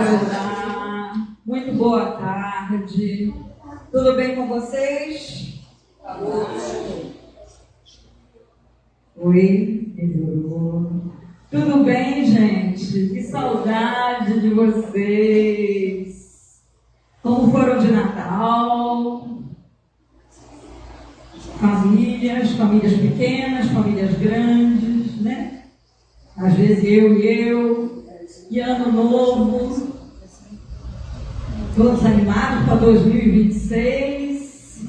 Olá, muito boa tarde. Tudo bem com vocês? Oi, melhorou. Tudo bem, gente? Que saudade de vocês. Como foram de Natal? Famílias pequenas, famílias grandes, né? Às vezes eu. E ano novo. Todos animados para 2026.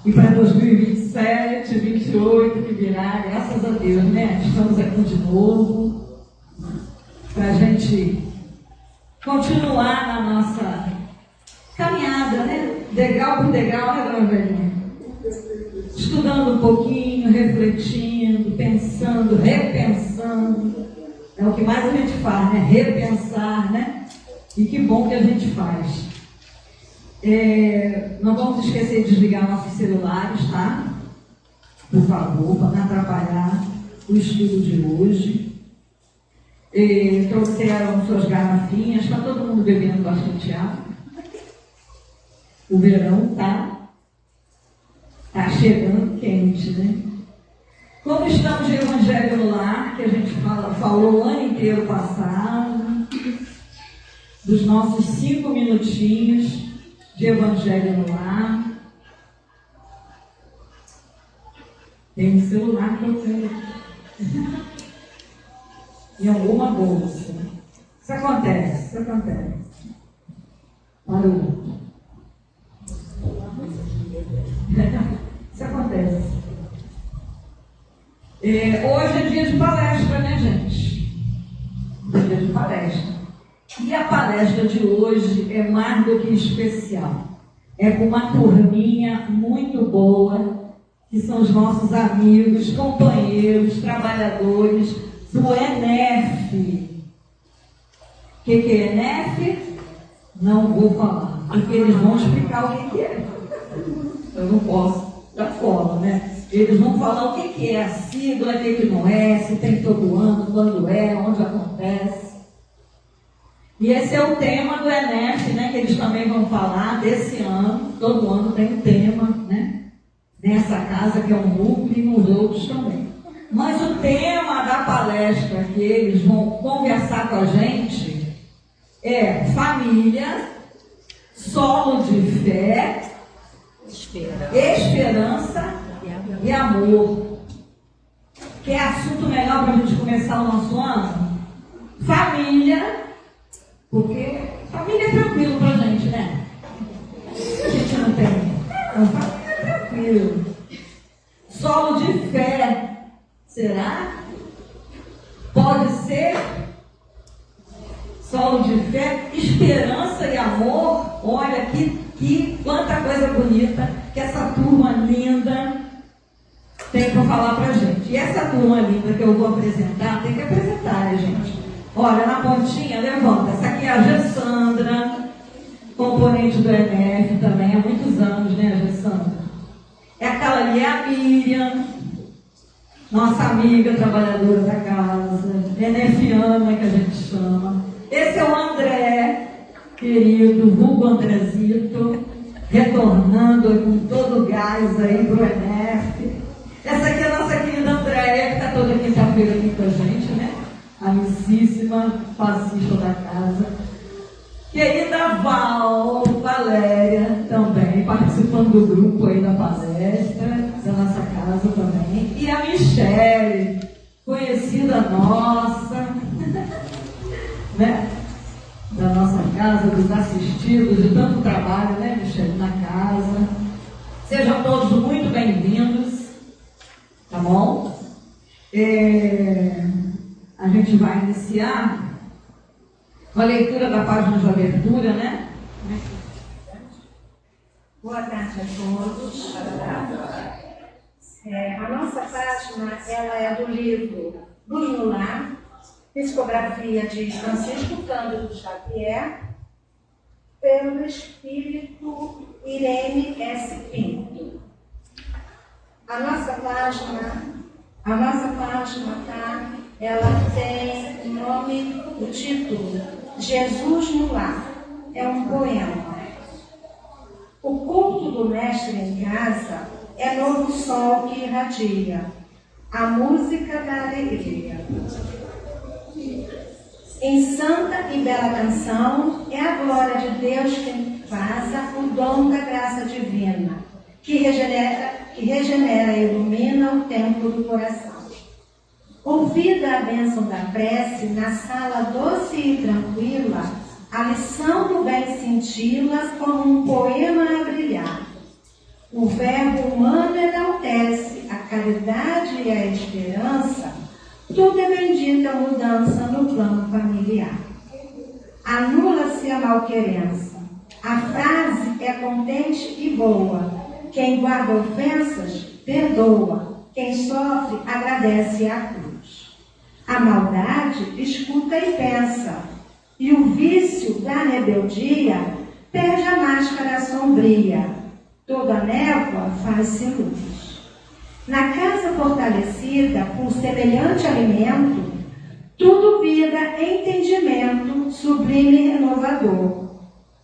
E para 2027, 2028 que virá, graças a Deus, né? Estamos aqui de novo para a gente continuar na nossa caminhada, né? Degrau por degrau, né, dona Velhinha? Estudando um pouquinho, refletindo, pensando, repensando. É o que mais a gente faz, né? Repensar, né? E que bom que a gente faz. Não vamos esquecer de desligar nossos celulares, tá? Por favor, para não atrapalhar o estudo de hoje. Trouxeram suas garrafinhas, está todo mundo bebendo bastante água. O verão tá chegando quente, né? Como estamos de Evangelho no Lar, que a gente falou o ano inteiro passado, dos nossos 5 minutinhos de Evangelho no Lar. Tem um celular que eu tenho em alguma bolsa. Isso acontece. Parou. Isso acontece. Hoje é dia de palestra, né, gente? É dia de palestra. E a palestra de hoje é mais do que especial. É com uma turminha muito boa, que são os nossos amigos, companheiros, trabalhadores do ENEF. O que é ENEF? Não vou falar, porque eles vão explicar o que é. Eu não posso dar fora, né? Eles vão falar o que é a sigla, o que não é, se tem todo ano, quando é, onde acontece. E esse é o tema do ENEF, né? Que eles também vão falar desse ano. Todo ano tem um tema, né? Nessa casa que é um núcleo e nos outros também. Mas o tema da palestra que eles vão conversar com a gente é família, solo de fé, esperança e amor. Que é assunto melhor para a gente começar o nosso ano? Família, porque família é tranquilo para a gente, né? A gente não tem. Então, família é tranquilo. Solo de fé, será? Pode ser? Solo de fé, esperança e amor. Olha que quanta coisa bonita que essa turma linda tem para falar para a gente. E essa turma linda que eu vou apresentar, tem que apresentar, né, gente? Olha, na pontinha, levanta. Essa aqui é a Gessandra, componente do ENEF também há muitos anos, né, Gessandra? Aquela ali é a Miriam, nossa amiga trabalhadora da casa, enefiana que a gente chama. Esse é o André, querido, vulgo Andrezito, retornando com todo o gás aí pro ENEF. Essa aqui é a nossa querida Andréia, que está toda quinta-feira aqui com a gente, né? Amicíssima, passista da casa. Querida Valéria, também participando do grupo aí da palestra, da nossa casa também. E a Michele, conhecida nossa, né? Da nossa casa, dos assistidos, de tanto trabalho, né, Michele, na casa. Sejam todos muito bem-vindos, tá bom? A gente vai iniciar com a leitura da página de abertura, né? Boa tarde a todos. A nossa página ela é do livro Luz no Lar, psicografia de Francisco Cândido Xavier, pelo espírito Irene S. Pinto. A nossa página, tá? Ela tem o nome, o título, Jesus no Lar é um poema. O culto do Mestre em casa é novo sol que irradia, a música da alegria. Em santa e bela canção é a glória de Deus que vaza o dom da graça divina, que regenera e ilumina o templo do coração. Ouvida a bênção da prece, na sala doce e tranquila, a lição do bem cintila como um poema a brilhar. O verbo humano enaltece a caridade e a esperança, tudo é bendita mudança no plano familiar. Anula-se a malquerença, a frase é contente e boa, quem guarda ofensas, perdoa, quem sofre, agradece a cruz. A maldade escuta e pensa, e o vício da rebeldia perde a máscara sombria. Toda névoa faz-se luz. Na casa fortalecida por semelhante alimento, tudo vira entendimento sublime e renovador.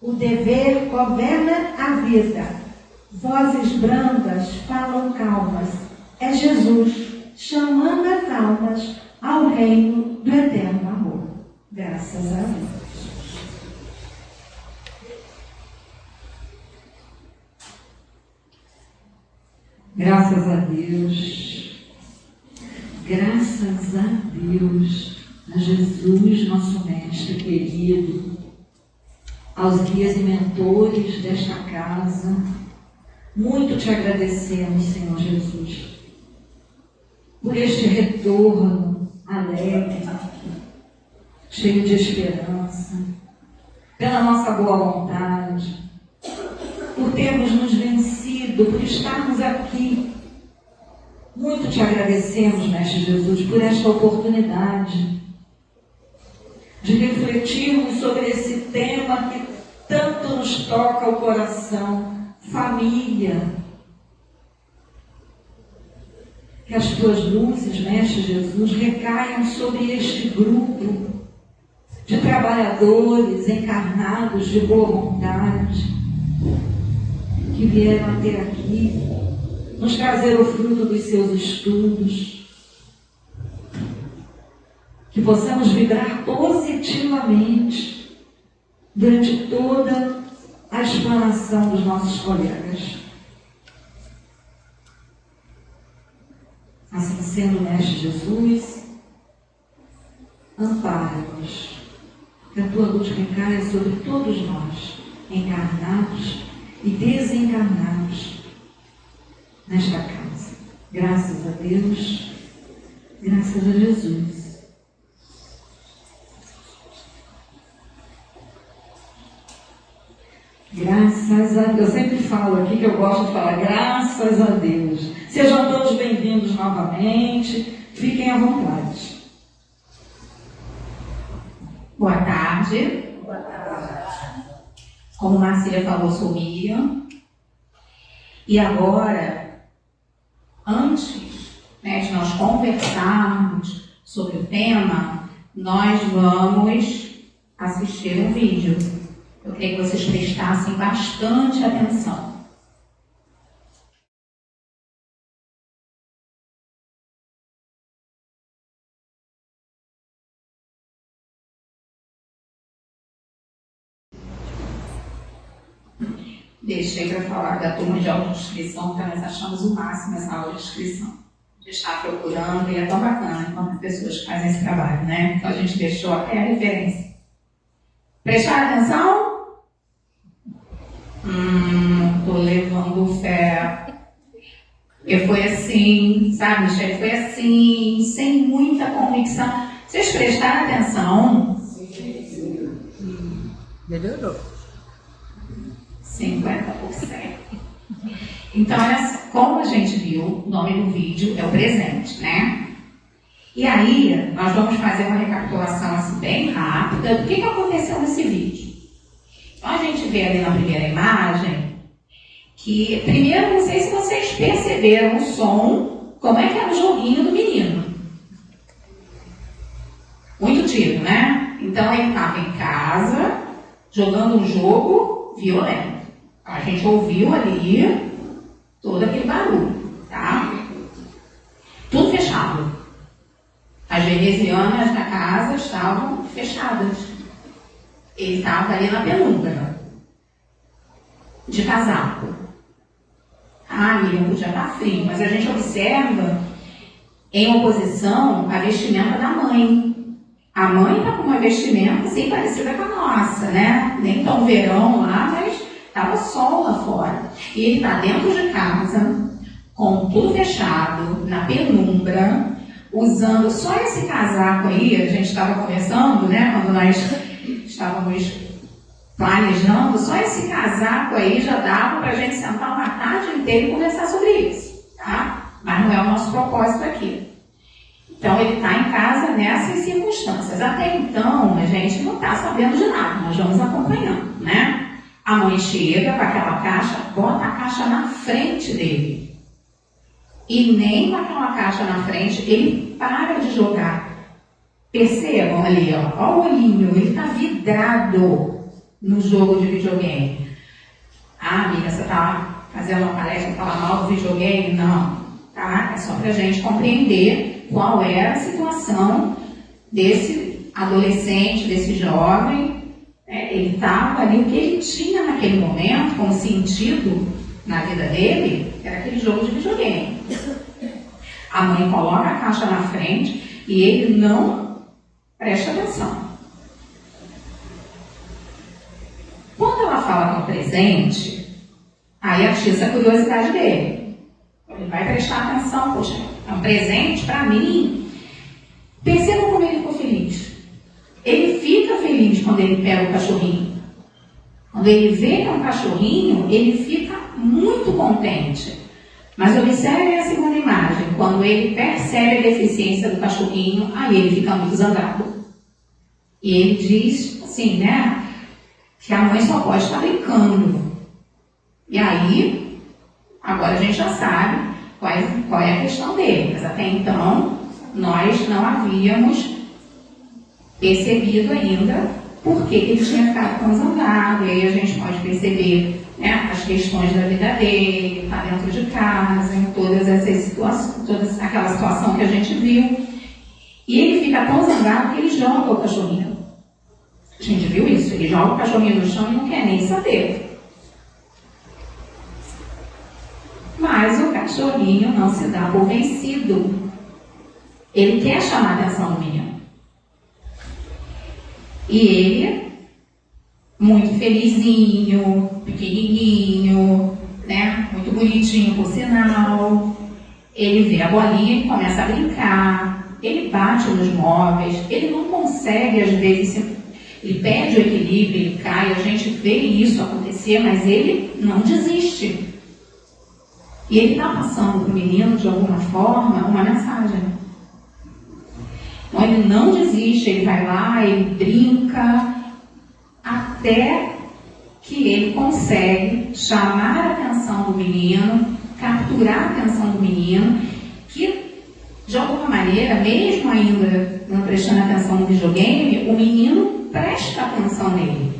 O dever governa a vida. Vozes brandas falam calmas. É Jesus chamando as almas ao reino do eterno amor. Graças a Deus. Graças a Deus. Graças a Deus, a Jesus, nosso Mestre querido, aos guias e mentores desta casa. Muito te agradecemos, Senhor Jesus, por este retorno alegre, cheio de esperança, pela nossa boa vontade, por termos nos vencido, por estarmos aqui. Muito te agradecemos, Mestre Jesus, por esta oportunidade de refletirmos sobre esse tema que tanto nos toca o coração, família. Que as tuas luzes, Mestre Jesus, recaiam sobre este grupo de trabalhadores encarnados de boa vontade, que vieram até aqui nos trazer o fruto dos seus estudos, que possamos vibrar positivamente durante toda a explanação dos nossos colegas. Assim sendo, Mestre Jesus, ampara-nos, que a tua luz recaia sobre todos nós, encarnados e desencarnados nesta casa. Graças a Deus, graças a Jesus. Graças a Deus. Eu sempre falo aqui que eu gosto de falar graças a Deus. Sejam todos bem-vindos novamente. Fiquem à vontade. Boa tarde. Boa tarde. Como Marcília falou, sou Miriam. E agora, antes, de nós conversarmos sobre o tema, nós vamos assistir um vídeo. Eu queria que vocês prestassem bastante atenção. Deixei para falar da turma de autoinscrição, porque nós achamos o máximo essa aula de inscrição. A gente está procurando e é tão bacana quando as pessoas que fazem esse trabalho, né? Então a gente deixou até a referência. Prestaram atenção? Tô levando fé. Porque foi assim, sabe, Michele? Foi assim, sem muita convicção. Vocês prestaram atenção? Melhorou. 50%. Então, olha só, como a gente viu, o nome do vídeo é o presente, né? E aí, nós vamos fazer uma recapitulação assim, bem rápida do que aconteceu nesse vídeo. Então, a gente vê ali na primeira imagem que, primeiro, não sei se vocês perceberam o som, como é que era o joguinho do menino. Muito tiro, né? Então ele estava em casa, jogando um jogo violento. A gente ouviu ali todo aquele barulho, tá? Tudo fechado. As venezianas da casa estavam fechadas. Ele estava ali na penumbra, de casaco. Ah, Miriam, podia estar frio, mas a gente observa em oposição a vestimenta da mãe. A mãe está com uma vestimenta assim parecida com a nossa, né? Nem tão verão lá, mas estava sol lá fora. E ele está dentro de casa, com tudo fechado, na penumbra, usando só esse casaco aí. A gente estava conversando, né? Quando nós estávamos planejando, só esse casaco aí já dava para a gente sentar uma tarde inteira e conversar sobre isso, tá? Mas não é o nosso propósito aqui. Então, ele está em casa nessas circunstâncias. Até então, a gente não está sabendo de nada, nós vamos acompanhando, né? A mãe chega com aquela caixa, bota a caixa na frente dele. E nem com aquela caixa na frente, ele para de jogar. Percebam ali, ó o olhinho, ele está vidrado no jogo de videogame. Ah, amiga, você está fazendo uma palestra para falar mal do videogame? Não, tá? É só para a gente compreender qual era a situação desse adolescente, desse jovem. Ele estava ali, o que ele tinha naquele momento, como sentido na vida dele, era aquele jogo de videogame. A mãe coloca a caixa na frente e ele não presta atenção. Quando ela fala com o presente, aí atiça a curiosidade dele. Ele vai prestar atenção, poxa, é um presente para mim. Percebam como ele ficou feliz. Ele fica feliz quando ele pega o cachorrinho. Quando ele vê que é um cachorrinho, ele fica muito contente. Mas observe a segunda imagem. Quando ele percebe a deficiência do cachorrinho, aí ele fica muito zangado. E ele diz assim, né? Que a mãe só pode estar brincando. E aí, agora a gente já sabe qual é a questão dele. Mas até então, nós não havíamos percebido ainda por que ele tinha ficado tão zangado. E aí a gente pode perceber, né, as questões da vida dele, está dentro de casa, em todas essas situações, toda aquela situação que a gente viu. E ele fica tão zangado que ele joga o cachorrinho. A gente viu isso, ele joga o cachorrinho no chão e não quer nem saber. Mas o cachorrinho não se dá por vencido. Ele quer chamar a atenção do menino. E ele, muito felizinho, pequenininho, né? Muito bonitinho por sinal. Ele vê a bolinha e começa a brincar. Ele bate nos móveis. Ele não consegue, às vezes, ele perde o equilíbrio, ele cai. A gente vê isso acontecer, mas ele não desiste. E ele está passando para o menino, de alguma forma, uma mensagem. Então, ele não desiste, ele vai lá, ele brinca, até que ele consegue chamar a atenção do menino, capturar a atenção do menino, que, de alguma maneira, mesmo ainda não prestando atenção no videogame, o menino presta atenção nele.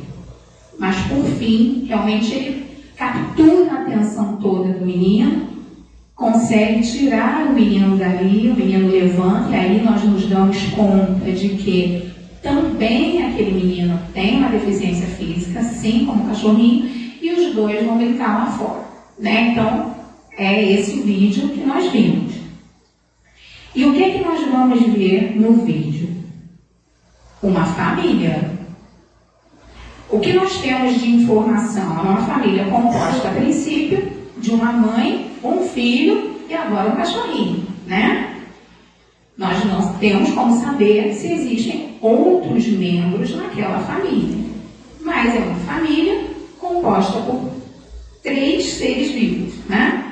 Mas, por fim, realmente ele captura a atenção toda do menino, consegue tirar o menino dali, o menino levanta, e aí nós nos damos conta de que também aquele menino tem uma deficiência física, assim como o cachorrinho, e os dois vão brincar lá fora, né? Então, é esse o vídeo que nós vimos. E o que nós vamos ver no vídeo? Uma família. O que nós temos de informação? É uma família composta, a princípio, de uma mãe, um filho e agora um cachorrinho, né? Nós não temos como saber se existem outros membros naquela família. Mas é uma família composta por 3 seres vivos, né?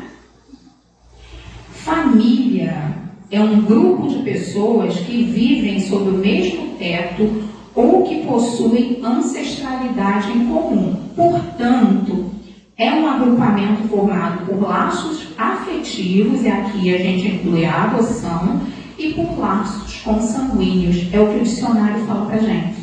Família é um grupo de pessoas que vivem sob o mesmo teto ou que possuem ancestralidade em comum. Portanto, é um agrupamento formado por laços afetivos, e aqui a gente inclui a adoção, e por laços consanguíneos. É o que o dicionário fala pra gente.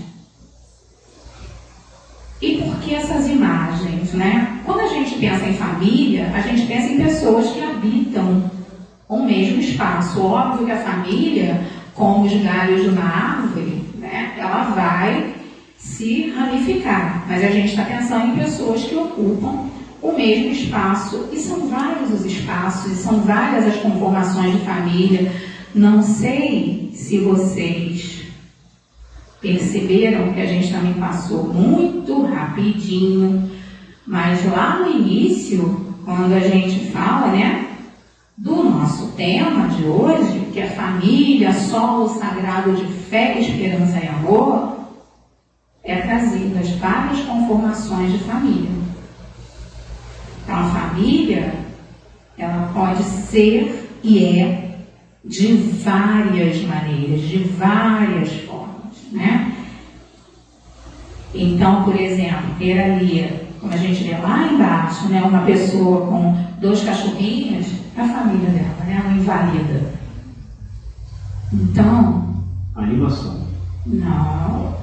que essas imagens, né? Quando a gente pensa em família, a gente pensa em pessoas que habitam um mesmo espaço. Óbvio que a família, como os galhos de uma árvore, né, ela vai se ramificar. Mas a gente está pensando em pessoas que ocupam o mesmo espaço, e são vários os espaços, e são várias as conformações de família. Não sei se vocês perceberam que a gente também passou muito rapidinho, mas lá no início, quando a gente fala, né, do nosso tema de hoje, que é família, solo sagrado de fé, esperança e amor, é trazidas várias conformações de família. Então, a família, ela pode ser e é de várias maneiras, de várias formas, né? Então, por exemplo, ter ali, como a gente vê lá embaixo, né, uma pessoa com 2 cachorrinhos, é a família dela, né, uma invalida. Então... Animação. Não.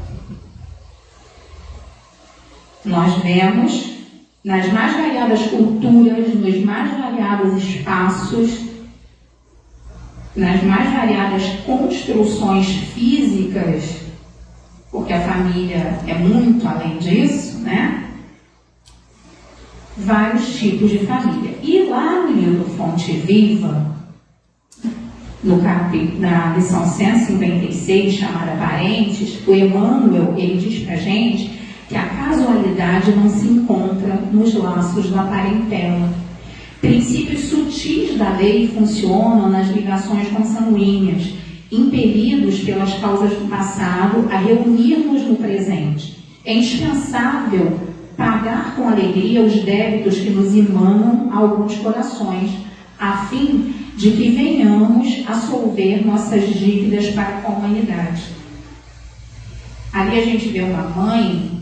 Nós vemos nas mais variadas culturas, nos mais variados espaços, nas mais variadas construções físicas, porque a família é muito além disso, né? Vários tipos de família. E lá no livro Fonte Viva, na lição 156, chamada Parentes, o Emmanuel, ele diz pra gente que a casualidade não se encontra nos laços da parentela. Princípios sutis da lei funcionam nas ligações consanguíneas, impelidos pelas causas do passado a reunir-nos no presente. É indispensável pagar com alegria os débitos que nos emanam a alguns corações, a fim de que venhamos a solver nossas dívidas para com a humanidade. Ali a gente vê uma mãe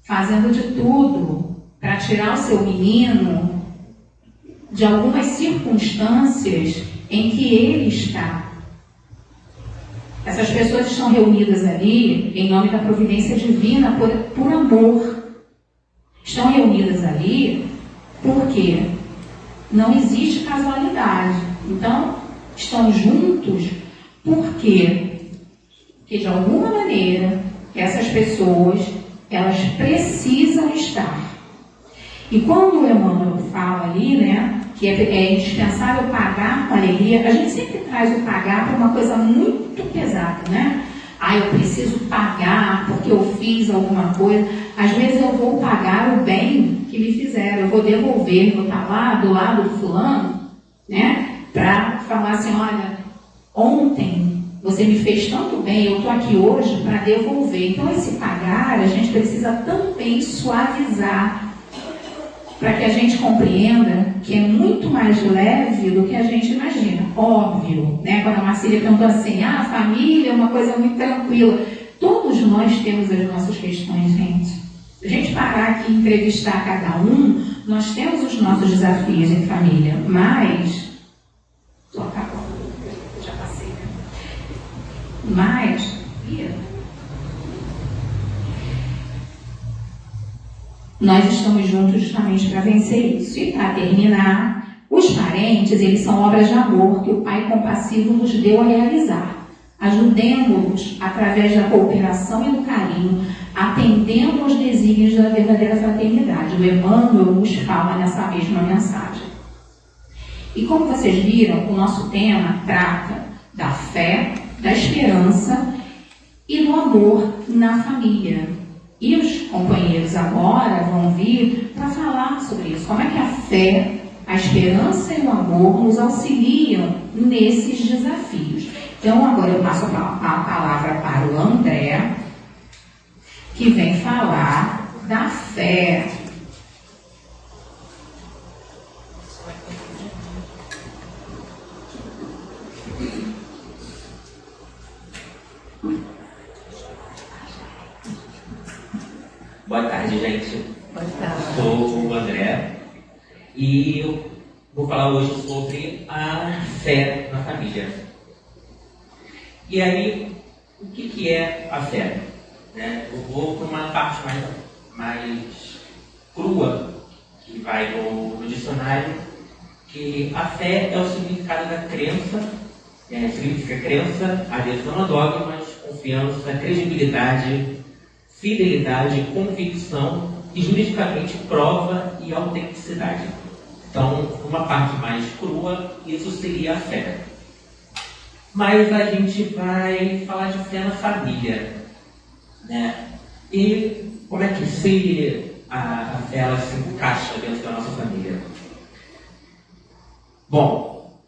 fazendo de tudo para tirar o seu menino de algumas circunstâncias em que ele está. Essas pessoas estão reunidas ali em nome da providência divina por amor. Estão reunidas ali porque não existe casualidade. Então, estão juntos porque de alguma maneira essas pessoas, elas precisam estar. E quando o Emmanuel fala ali, né, que é indispensável pagar com alegria, a gente sempre traz o pagar para uma coisa muito pesada, né? Ah, eu preciso pagar porque eu fiz alguma coisa. Às vezes eu vou pagar o bem que me fizeram, eu vou devolver, vou estar lá do lado do fulano, né, para falar assim, olha, ontem você me fez tanto bem, eu estou aqui hoje para devolver. Então esse pagar, a gente precisa também suavizar, para que a gente compreenda que é muito mais leve do que a gente imagina. Óbvio, né? Quando a Marcília perguntou assim, a família é uma coisa muito tranquila. Todos nós temos as nossas questões, gente. Se a gente parar aqui e entrevistar cada um, nós temos os nossos desafios em família, mas... Estou acabando, já passei, né? Mas... nós estamos juntos justamente para vencer isso. E para terminar, os parentes, eles são obras de amor que o Pai compassivo nos deu a realizar. Ajudemos-nos através da cooperação e do carinho, atendendo aos desígnios da verdadeira fraternidade. O Emmanuel nos fala nessa mesma mensagem. E como vocês viram, o nosso tema trata da fé, da esperança e do amor na família. E os companheiros agora vão vir para falar sobre isso. Como é que a fé, a esperança e o amor nos auxiliam nesses desafios. Então, agora eu passo a palavra para o André, que vem falar da fé. Boa tarde, gente. Boa tarde. Sou o André e eu vou falar hoje sobre a fé na família. E aí, o que é a fé? Eu vou para uma parte mais crua, que vai no dicionário, que a fé é o significado da crença, significa crença, adesão a dogmas, confiança, credibilidade, fidelidade, convicção e juridicamente prova e autenticidade. Então, uma parte mais crua, isso seria a fé. Mas a gente vai falar de fé na família, né? E como é que a fé ela se encaixa dentro da nossa família? Bom,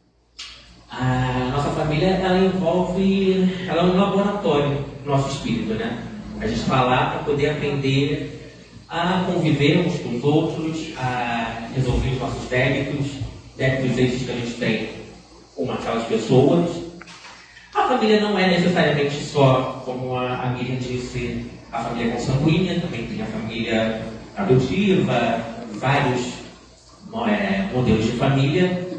a nossa família ela é um laboratório do nosso espírito, né? A gente está lá para poder aprender a conviver uns com os outros, a resolver os nossos débitos esses que a gente tem com aquelas pessoas. A família não é necessariamente só, como a Miriam disse, a família consanguínea, também tem a família adotiva, vários modelos de família.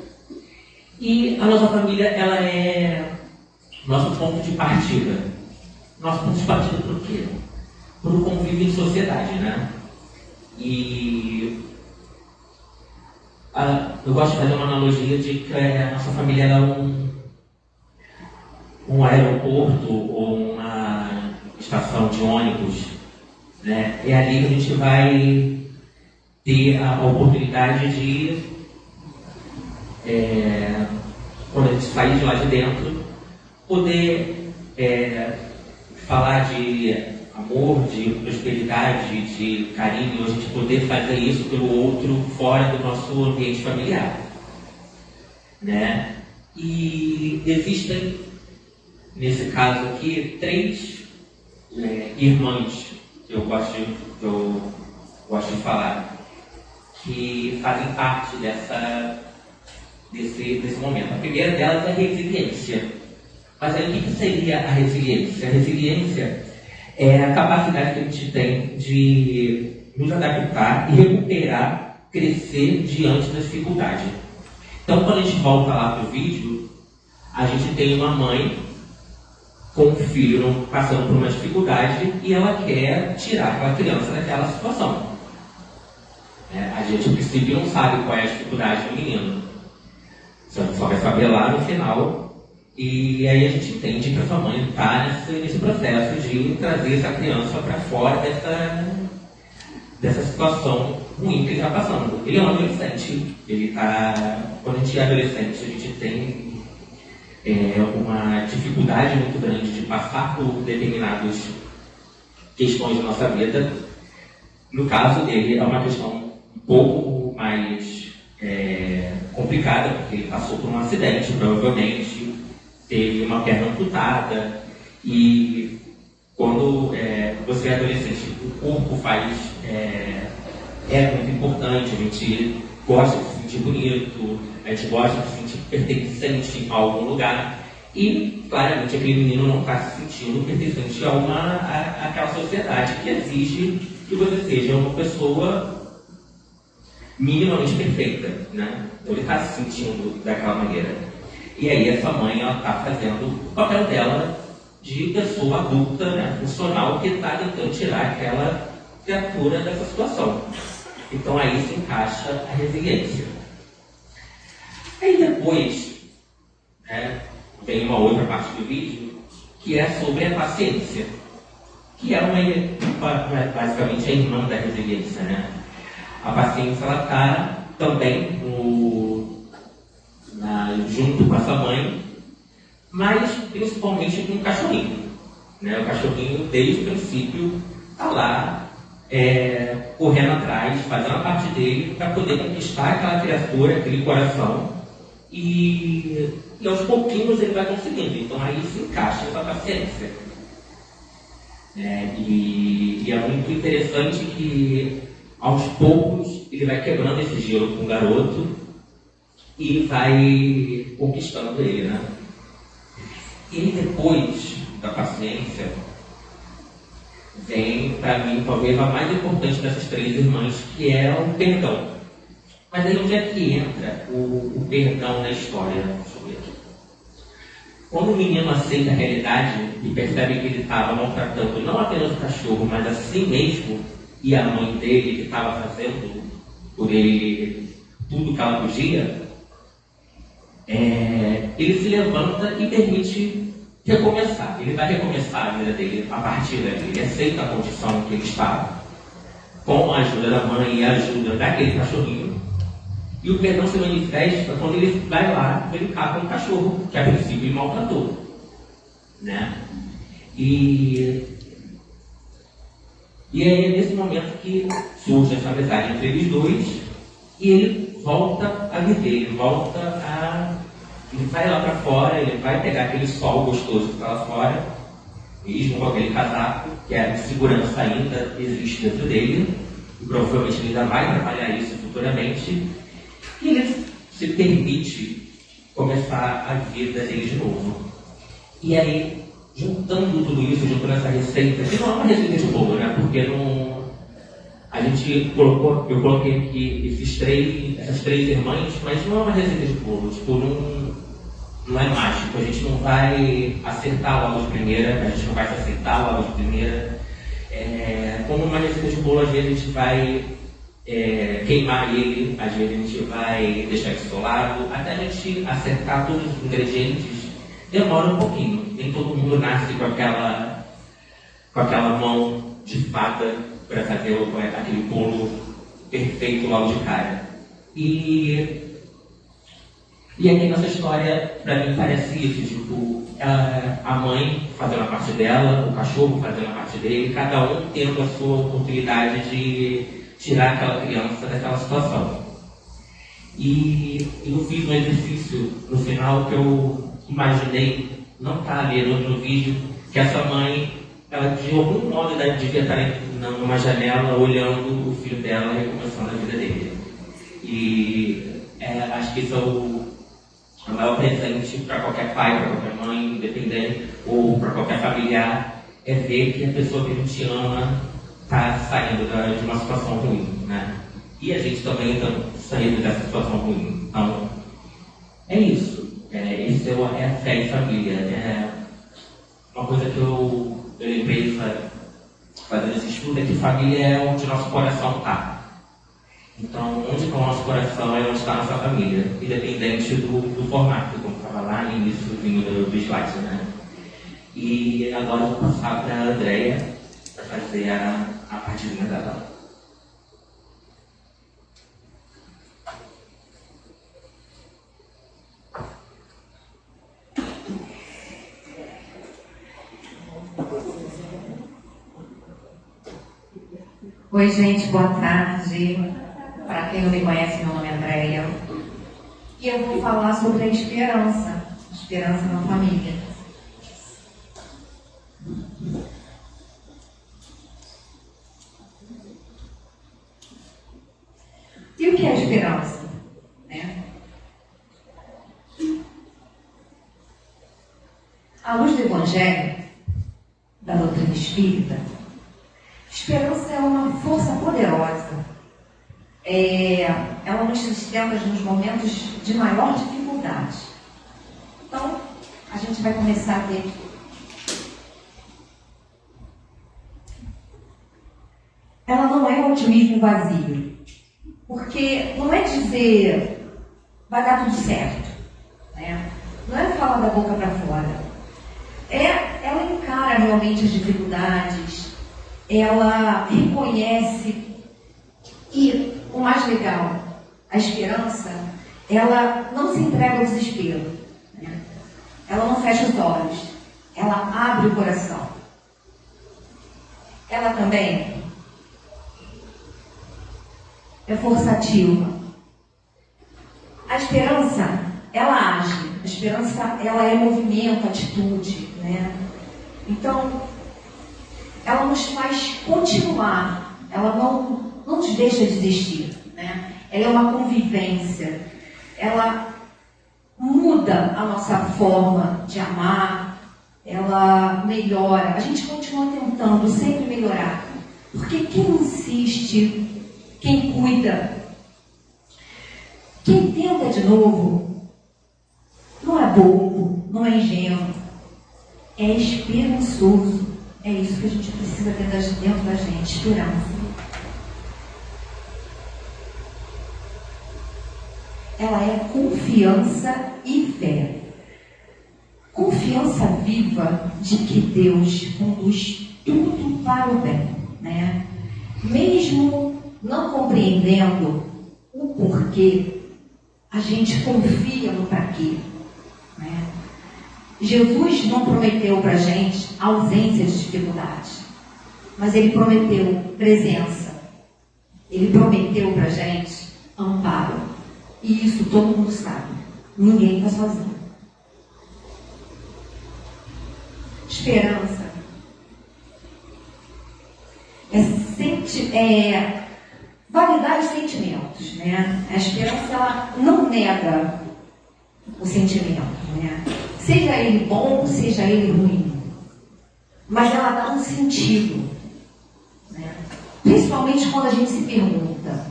E a nossa família, ela é nosso ponto de partida. Nosso ponto de partida para o quê? Para o convívio em sociedade, né? E eu gosto de fazer uma analogia de que a nossa família é um aeroporto ou uma estação de ônibus, né? É ali que a gente vai ter a oportunidade de, quando a gente sair de lá de dentro, poder falar de amor, de prosperidade, de carinho, a gente poder fazer isso pelo outro fora do nosso ambiente familiar, né? E existem, nesse caso aqui, 3 irmãs que eu gosto de falar, que fazem parte desse momento. A primeira delas é a resiliência. Mas aí o que seria a resiliência? A resiliência é a capacidade que a gente tem de nos adaptar e recuperar, crescer diante da dificuldade. Então, quando a gente volta lá para o vídeo, a gente tem uma mãe com um filho passando por uma dificuldade e ela quer tirar aquela criança daquela situação. A gente, a princípio, não sabe qual é a dificuldade do menino. Só vai saber lá no final. E aí a gente entende que a sua mãe está nesse processo de trazer essa criança para fora dessa situação ruim que ele está passando. Ele é um adolescente. Quando a gente é adolescente, a gente tem uma dificuldade muito grande de passar por determinadas questões da nossa vida. No caso dele, é uma questão um pouco mais complicada, porque ele passou por um acidente, provavelmente, teve uma perna amputada, e quando você é adolescente, o corpo é muito importante, a gente gosta de se sentir bonito, a gente gosta de se sentir pertencente a algum lugar, e claramente aquele menino não está se sentindo pertencente àquela sociedade que exige que você seja uma pessoa minimamente perfeita, né? Então ele está se sentindo daquela maneira. E aí essa mãe está fazendo o papel dela de pessoa adulta, né, funcional, que está tentando tirar aquela criatura dessa situação. Então aí se encaixa a resiliência. Aí depois, vem uma outra parte do vídeo, que é sobre a paciência, que é basicamente a irmã da resiliência, né? A paciência, ela está também junto com essa mãe, mas principalmente com o cachorrinho, né? O cachorrinho, desde o princípio, está lá correndo atrás, fazendo a parte dele para poder conquistar aquela criatura, aquele coração, e aos pouquinhos ele vai conseguindo. Então aí se encaixa essa paciência. E é muito interessante que aos poucos ele vai quebrando esse gelo com o garoto e vai conquistando ele, né? E depois da paciência vem, para mim, talvez a mais importante dessas 3 irmãs, que é o perdão. Mas aí onde é que entra o perdão na história? Deixa eu ver aqui. Quando o menino aceita a realidade e percebe que ele estava maltratando não apenas o cachorro, mas a si mesmo, e a mãe dele, que estava fazendo por ele tudo que ela podia, ele se levanta e permite recomeçar. Ele vai recomeçar a vida dele a partir dali. Ele aceita a condição em que ele estava, com a ajuda da mãe e a ajuda daquele cachorrinho. E o perdão se manifesta quando ele vai lá, ele capa um cachorro, que a princípio ele maltratou. Né? E é nesse momento que surge essa amizade entre eles dois, e ele volta a viver, ele vai lá para fora, ele vai pegar aquele sol gostoso que está lá fora, mesmo com aquele casaco, que é de segurança ainda existe dentro dele, e provavelmente ele ainda vai trabalhar isso futuramente, e ele se permite começar a vida dele de novo. E aí, juntando tudo isso, juntando essa receita, que não é uma receita de bolo, né? Porque eu coloquei aqui essas três irmãs, mas não é uma receita de bolo, tipo, não é mágico, a gente não vai acertar logo de primeira, a gente não vai se aceitar logo de primeira. Como uma receita de bolo, às vezes a gente vai queimar ele, às vezes a gente vai deixar isso isolado, até a gente acertar todos os ingredientes, demora um pouquinho. Nem todo mundo nasce com aquela mão de fada para fazer aquele bolo perfeito logo de cara. E aqui nessa história, para mim, parece isso, tipo, a mãe fazendo a parte dela, o cachorro fazendo a parte dele, cada um tendo a sua oportunidade de tirar aquela criança daquela situação. E eu fiz um exercício no final que eu imaginei, não está ali no vídeo, que essa mãe, ela de algum modo devia estar numa janela olhando o filho dela recomeçando a vida dele. E acho que isso é o maior presente para qualquer pai, para qualquer mãe, independente, ou para qualquer familiar, é ver que a pessoa que a gente ama está saindo de uma situação ruim, né? E a gente também está saindo dessa situação ruim. Então, é isso. Isso é a fé em família. É uma coisa que eu lembrei fazendo esse estudo, é que família é onde nosso coração está. Então, onde está o nosso coração é onde está a nossa família, independente do formato, como estava lá no início do slide, né? E agora eu vou passar para a Andréia para fazer a partezinha dela. Oi, gente, boa tarde. Para quem não me conhece, meu nome é Andréia. E eu vou falar sobre a esperança na família. E o que é a esperança? À luz do Evangelho, da doutrina espírita, esperança é uma força poderosa. Ela nos sustenta nos momentos de maior dificuldade. Então, a gente vai começar a ver. Ela não é um otimismo vazio. Porque não é dizer vai dar tudo certo. Né? Não é falar da boca para fora. Ela encara realmente as dificuldades. Ela reconhece, e o mais legal, a esperança, ela não se entrega ao desespero, né? Ela não fecha os olhos, ela abre o coração. Ela também é forçativa. A esperança, ela age, a esperança, ela é movimento, atitude, né? Então, ela nos faz continuar, ela não nos deixa desistir, né? Ela é uma convivência, ela muda a nossa forma de amar, ela melhora, a gente continua tentando sempre melhorar, porque quem insiste, quem cuida, quem tenta de novo, não é bobo, não é ingênuo, é esperançoso. É isso que a gente precisa ter dentro da gente, esperança. ela é confiança e fé. Confiança viva de que Deus conduz tudo para o bem, né? Mesmo não compreendendo o porquê, a gente confia no para quê, né? Jesus não prometeu para a gente ausência de dificuldades, mas Ele prometeu presença. Ele prometeu para a gente amparo. E isso todo mundo sabe. Ninguém está sozinho. Esperança validar os sentimentos, né? A esperança, ela não nega o sentimento, né? Seja ele bom, seja ele ruim, mas ela dá um sentido, né? Principalmente quando a gente se pergunta: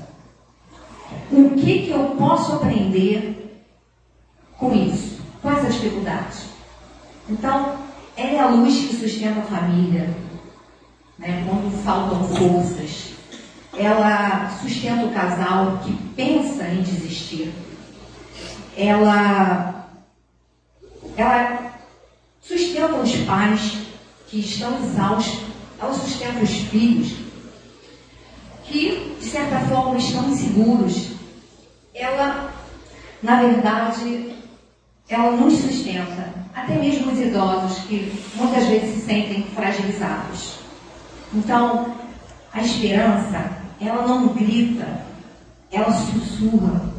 o que eu posso aprender com isso, com essa dificuldade? Então, ela é a luz que sustenta a família, né? Quando faltam forças. Ela sustenta o casal que pensa em desistir. Ela sustenta os pais que estão exaustos. Ela sustenta os filhos que, de certa forma, estão inseguros. Ela, na verdade, ela nos sustenta. Até mesmo os idosos que muitas vezes se sentem fragilizados. Então, a esperança, ela não grita, ela sussurra.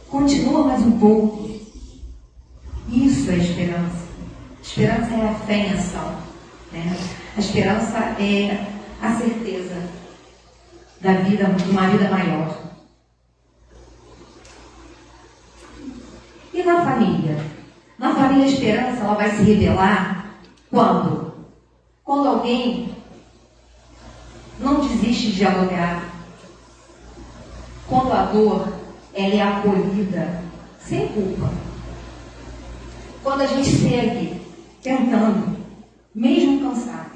Continua mais um pouco. Isso é esperança. A esperança é a fé em ação, né? A esperança é a certeza da vida, de uma vida maior. E na família? Na família, a esperança, ela vai se revelar quando? Quando alguém não desiste de dialogar. Quando a dor, ela é acolhida sem culpa. Quando a gente segue tentando, mesmo cansado.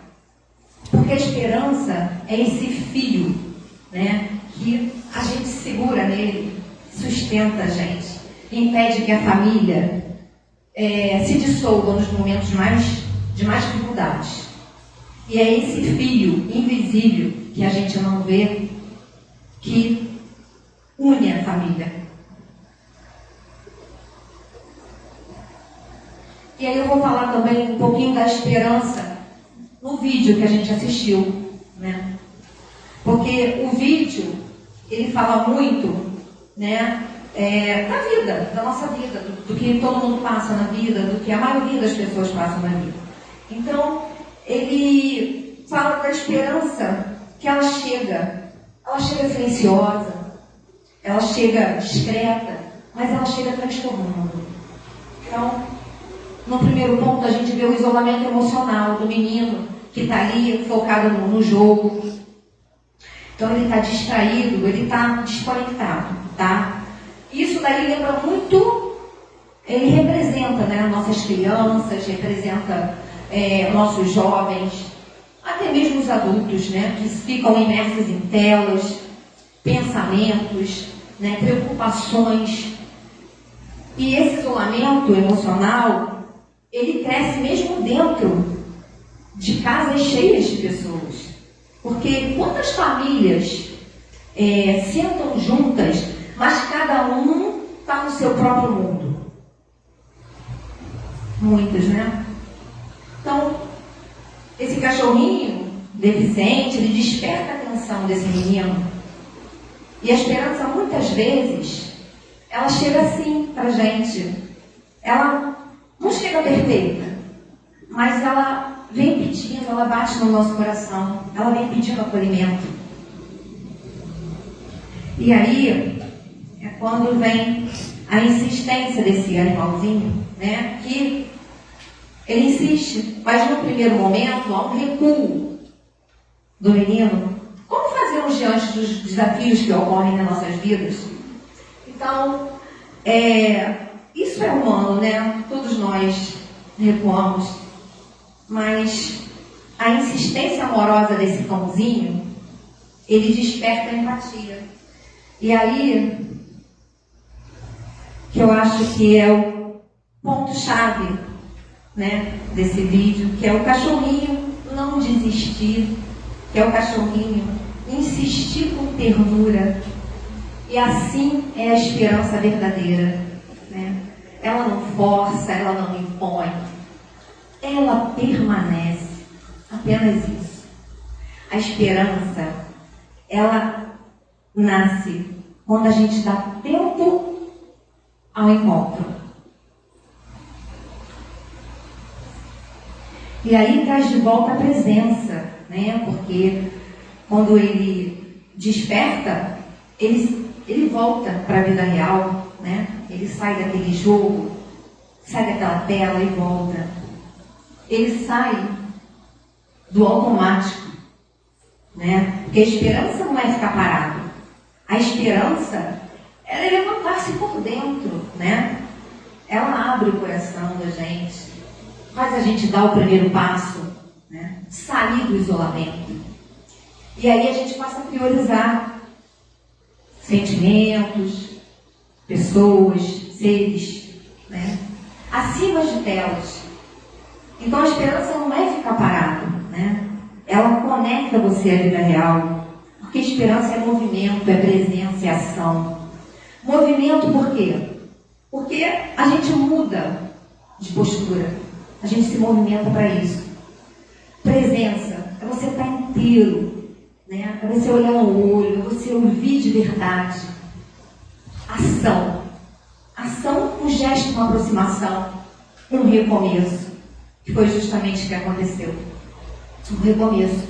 Porque a esperança é esse fio, né, que a gente segura nele, sustenta a gente, impede que a família se dissolva nos momentos de mais dificuldades. E é esse fio invisível que a gente não vê que une a família. E aí eu vou falar também um pouquinho da esperança no vídeo que a gente assistiu, né? Porque o vídeo, ele fala muito, né, da vida, da nossa vida, do que todo mundo passa na vida, do que a maioria das pessoas passam na vida. Então, ele fala da esperança que ela chega silenciosa, ela chega discreta, mas ela chega transformando. Então, no primeiro ponto, a gente vê o isolamento emocional do menino que está ali focado no jogo. Então, ele está distraído, ele está desconectado, tá? Isso daí lembra muito, ele representa, né, nossas crianças, representa nossos jovens, até mesmo os adultos, né, que ficam imersos em telas, pensamentos, né, preocupações. E esse isolamento emocional, ele cresce mesmo dentro de casas cheias de pessoas. Porque quantas famílias sentam juntas, mas cada um está no seu próprio mundo? Muitas, né? Então, esse cachorrinho deficiente, ele desperta a atenção desse menino. E a esperança, muitas vezes, ela chega assim pra gente. Ela não chega perfeita, mas ela vem pedindo, ela bate no nosso coração, ela vem pedindo acolhimento. E aí é quando vem a insistência desse animalzinho, né, que ele insiste, mas no primeiro momento há um recuo do menino. Como fazemos diante dos desafios que ocorrem nas nossas vidas? Então, isso é humano, né? Todos nós recuamos. Mas a insistência amorosa desse cãozinho, ele desperta a empatia. E aí, que eu acho que é o ponto-chave, né, desse vídeo, que é o cachorrinho não desistir, que é o cachorrinho insistir com ternura, e assim é a esperança verdadeira, né? Ela não força, ela não impõe, ela permanece, apenas isso. A esperança, ela nasce quando a gente dá tempo ao encontro. E aí traz de volta a presença, né? Porque quando ele desperta, ele volta para a vida real, né? Ele sai daquele jogo, sai daquela tela e volta. Ele sai do automático, né? Porque a esperança não é ficar parado. A esperança é levantar-se por dentro, né? Ela abre o coração da gente, faz a gente dar o primeiro passo, né? Sair do isolamento. E aí a gente passa a priorizar sentimentos, pessoas, seres, né? Acima de telas. Então a esperança não é ficar parado, né? Ela conecta você à vida real. Porque esperança é movimento, é presença, é ação. Movimento por quê? Porque a gente muda de postura. A gente se movimenta para isso. Presença é você estar inteiro, né? É você olhar no olho, é você ouvir de verdade. Ação. Ação, um gesto, uma aproximação, um recomeço. Que foi justamente o que aconteceu. Um recomeço.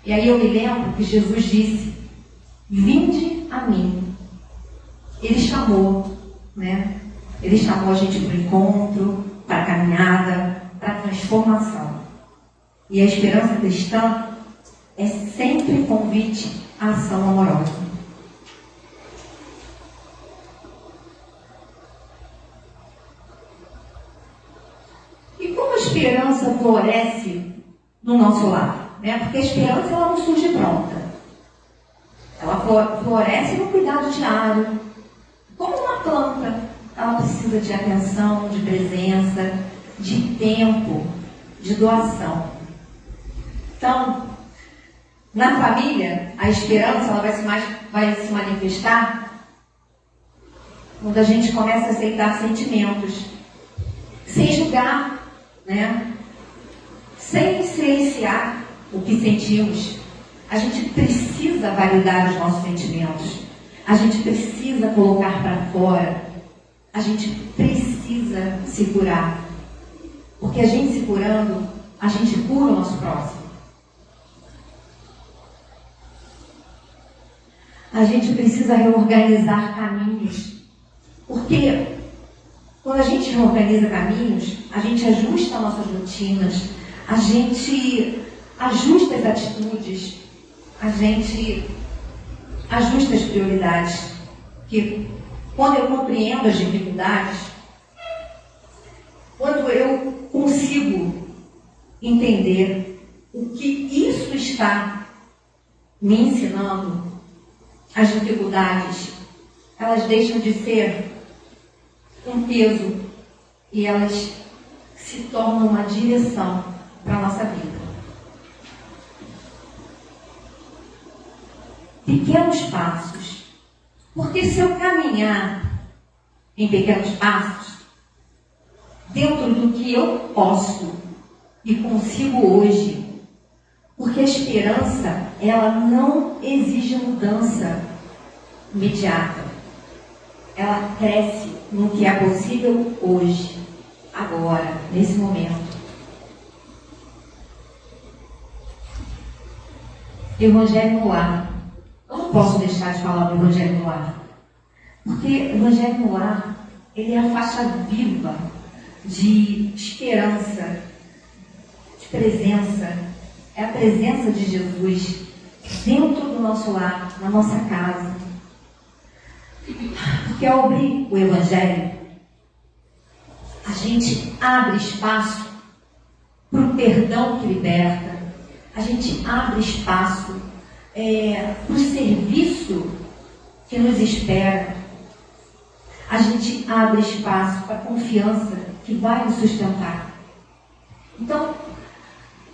E aí eu me lembro que Jesus disse: vinde a mim. Ele chamou, né? Ele chamou a gente para o encontro, para a caminhada, para a transformação. E a esperança cristã é sempre convite à ação amorosa. E como a esperança floresce no nosso lar? Né? Porque a esperança ela não surge pronta. Ela floresce no cuidado diário. Como uma planta, ela precisa de atenção, de presença, de tempo, de doação. Então, na família, a esperança ela vai se manifestar quando a gente começa a aceitar sentimentos, sem julgar, né? Sem silenciar o que sentimos. A gente precisa validar os nossos sentimentos. A gente precisa colocar para fora. A gente precisa se curar. Porque a gente se curando, a gente cura o nosso próximo. A gente precisa reorganizar caminhos. Porque quando a gente reorganiza caminhos, a gente ajusta nossas rotinas, a gente ajusta as atitudes, a gente ajusta as prioridades. Porque quando eu compreendo as dificuldades, quando eu consigo entender o que isso está me ensinando, as dificuldades, elas deixam de ser um peso e elas se tornam uma direção para a nossa vida. Pequenos passos. Porque se eu caminhar em pequenos passos, dentro do que eu posso e consigo hoje, porque a esperança, ela não exige mudança imediata. Ela cresce no que é possível hoje, agora, nesse momento. Evangelho no lar. Eu não posso deixar de falar do Evangelho no lar. Porque o Evangelho no lar, ele é a faixa viva de esperança, de presença. É a presença de Jesus dentro do nosso lar, na nossa casa. Porque ao abrir o Evangelho, a gente abre espaço para o perdão que liberta. A gente abre espaço para o serviço que nos espera. a gente abre espaço para a confiança que vai nos sustentar. Então,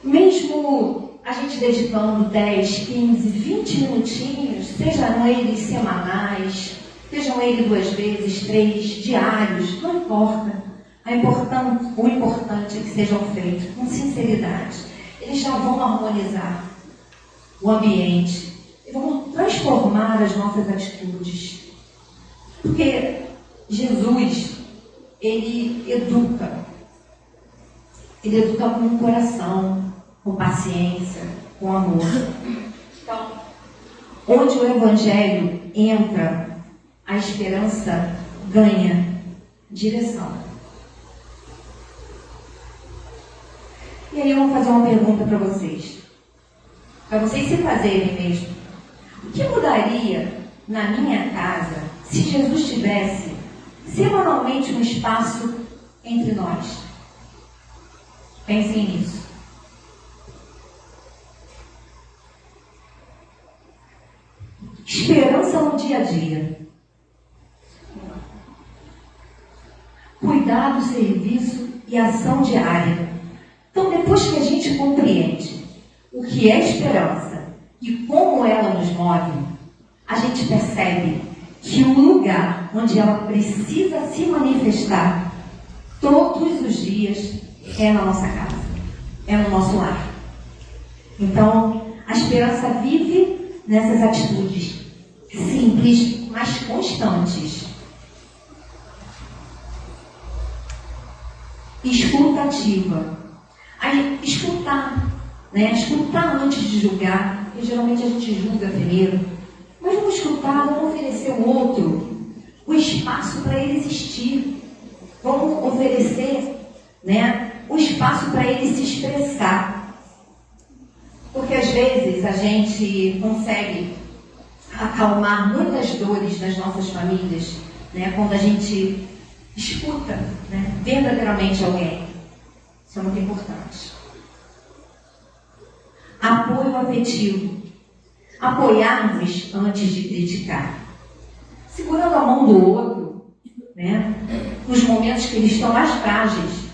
mesmo a gente dedicando 10, 15, 20 minutinhos, sejam eles semanais, sejam eles 2 vezes, 3, diários, não importa. O importante é que sejam feitos com sinceridade. Eles já vão harmonizar o ambiente e vão transformar as nossas atitudes. Porque Jesus, ele educa com o coração, com paciência, com amor. Então, onde o Evangelho entra, a esperança ganha direção. E aí eu vou fazer uma pergunta para vocês se fazerem mesmo. O que mudaria na minha casa se Jesus tivesse semanalmente um espaço entre nós? Pensem nisso. Esperança no dia a dia. Cuidado, serviço e ação diária. Então, depois que a gente compreende o que é esperança e como ela nos move, a gente percebe que o lugar onde ela precisa se manifestar todos os dias é na nossa casa, é no nosso lar. Então, a esperança vive nessas atitudes simples, mas constantes. Escutativa. Aí, escutar, né? Escutar antes de julgar, porque geralmente a gente julga primeiro. Mas vamos escutar, vamos oferecer ao outro o espaço para ele existir. Vamos oferecer, né, o espaço para ele se expressar. Porque às vezes a gente consegue acalmar muitas dores das nossas famílias, né, quando a gente escuta, né, verdadeiramente alguém. Isso é muito importante. Apoio afetivo. Apoiarmos antes de criticar. Segurando a mão do outro, né, nos momentos que eles estão mais frágeis.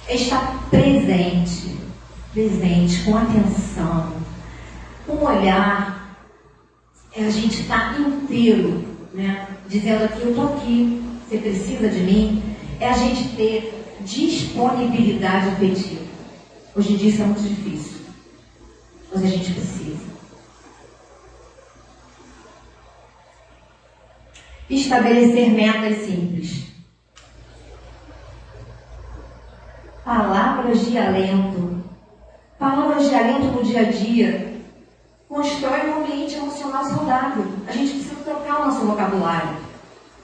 É estar presente, com atenção, com um olhar. É a gente estar inteiro, né, dizendo aqui, eu estou aqui, você precisa de mim. É a gente ter disponibilidade afetiva. Hoje em dia isso é muito difícil, mas a gente precisa. Estabelecer metas simples. Palavras de alento. Palavras de alento no dia a dia constrói um ambiente emocional saudável. A gente precisa trocar o nosso vocabulário.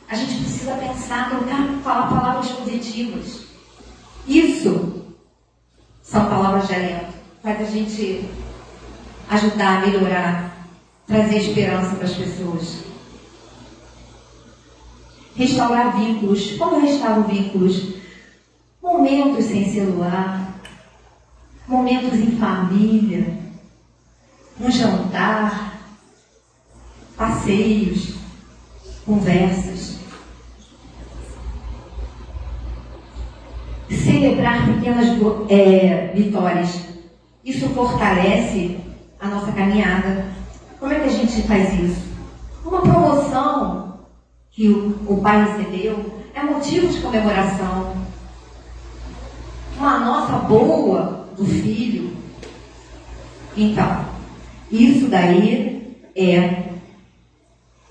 A gente precisa pensar, falar palavras positivas. Isso são palavras de alento. Faz a gente ajudar a melhorar, trazer esperança para as pessoas. Restaurar vínculos. Como restaurar vínculos? Momentos sem celular, momentos em família, um jantar, passeios, conversas. Celebrar pequenas vitórias. Isso fortalece a nossa caminhada. Como é que a gente faz isso? Uma promoção que o pai recebeu é motivo de comemoração. Uma nota boa do filho. Então, isso daí é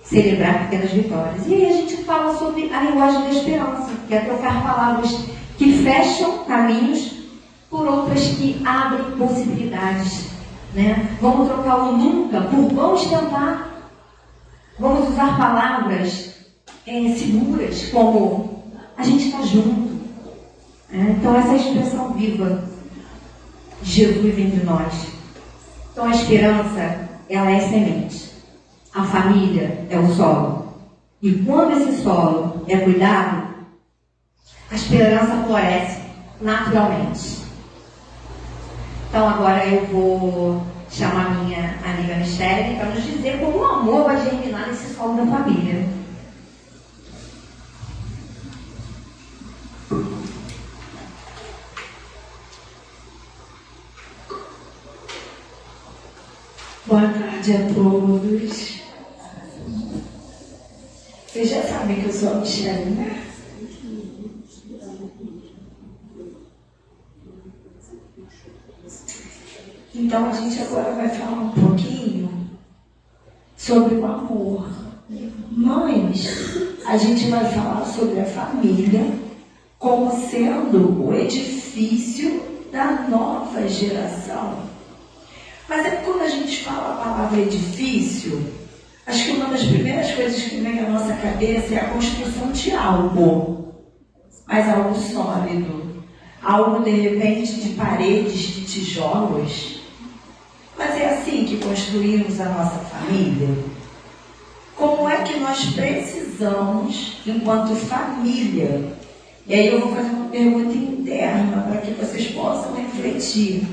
celebrar pequenas vitórias. E aí a gente fala sobre a linguagem da esperança, que é trocar palavras que fecham caminhos por outras que abrem possibilidades. Né? Vamos trocar o nunca por vamos tentar. Vamos usar palavras seguras, como a gente está junto. Então essa é a expressão viva de Jesus entre nós. Então a esperança, ela é semente. A família é o solo. E quando esse solo é cuidado, a esperança floresce naturalmente. Então agora eu vou chamar minha amiga Michele para nos dizer como o amor vai germinar nesse solo da família. tarde a todos. Vocês já sabem que eu sou a Michele, né? Então a gente agora vai falar um pouquinho sobre o amor. Mas a gente vai falar sobre a família como sendo o edifício da nova geração. Mas é que quando a gente fala a palavra edifício, acho que uma das primeiras coisas que vem à nossa cabeça é a construção de algo, mas algo sólido, algo de repente de paredes, de tijolos. Mas é assim que construímos a nossa família? Como é que nós precisamos, enquanto família? E aí eu vou fazer uma pergunta interna para que vocês possam refletir.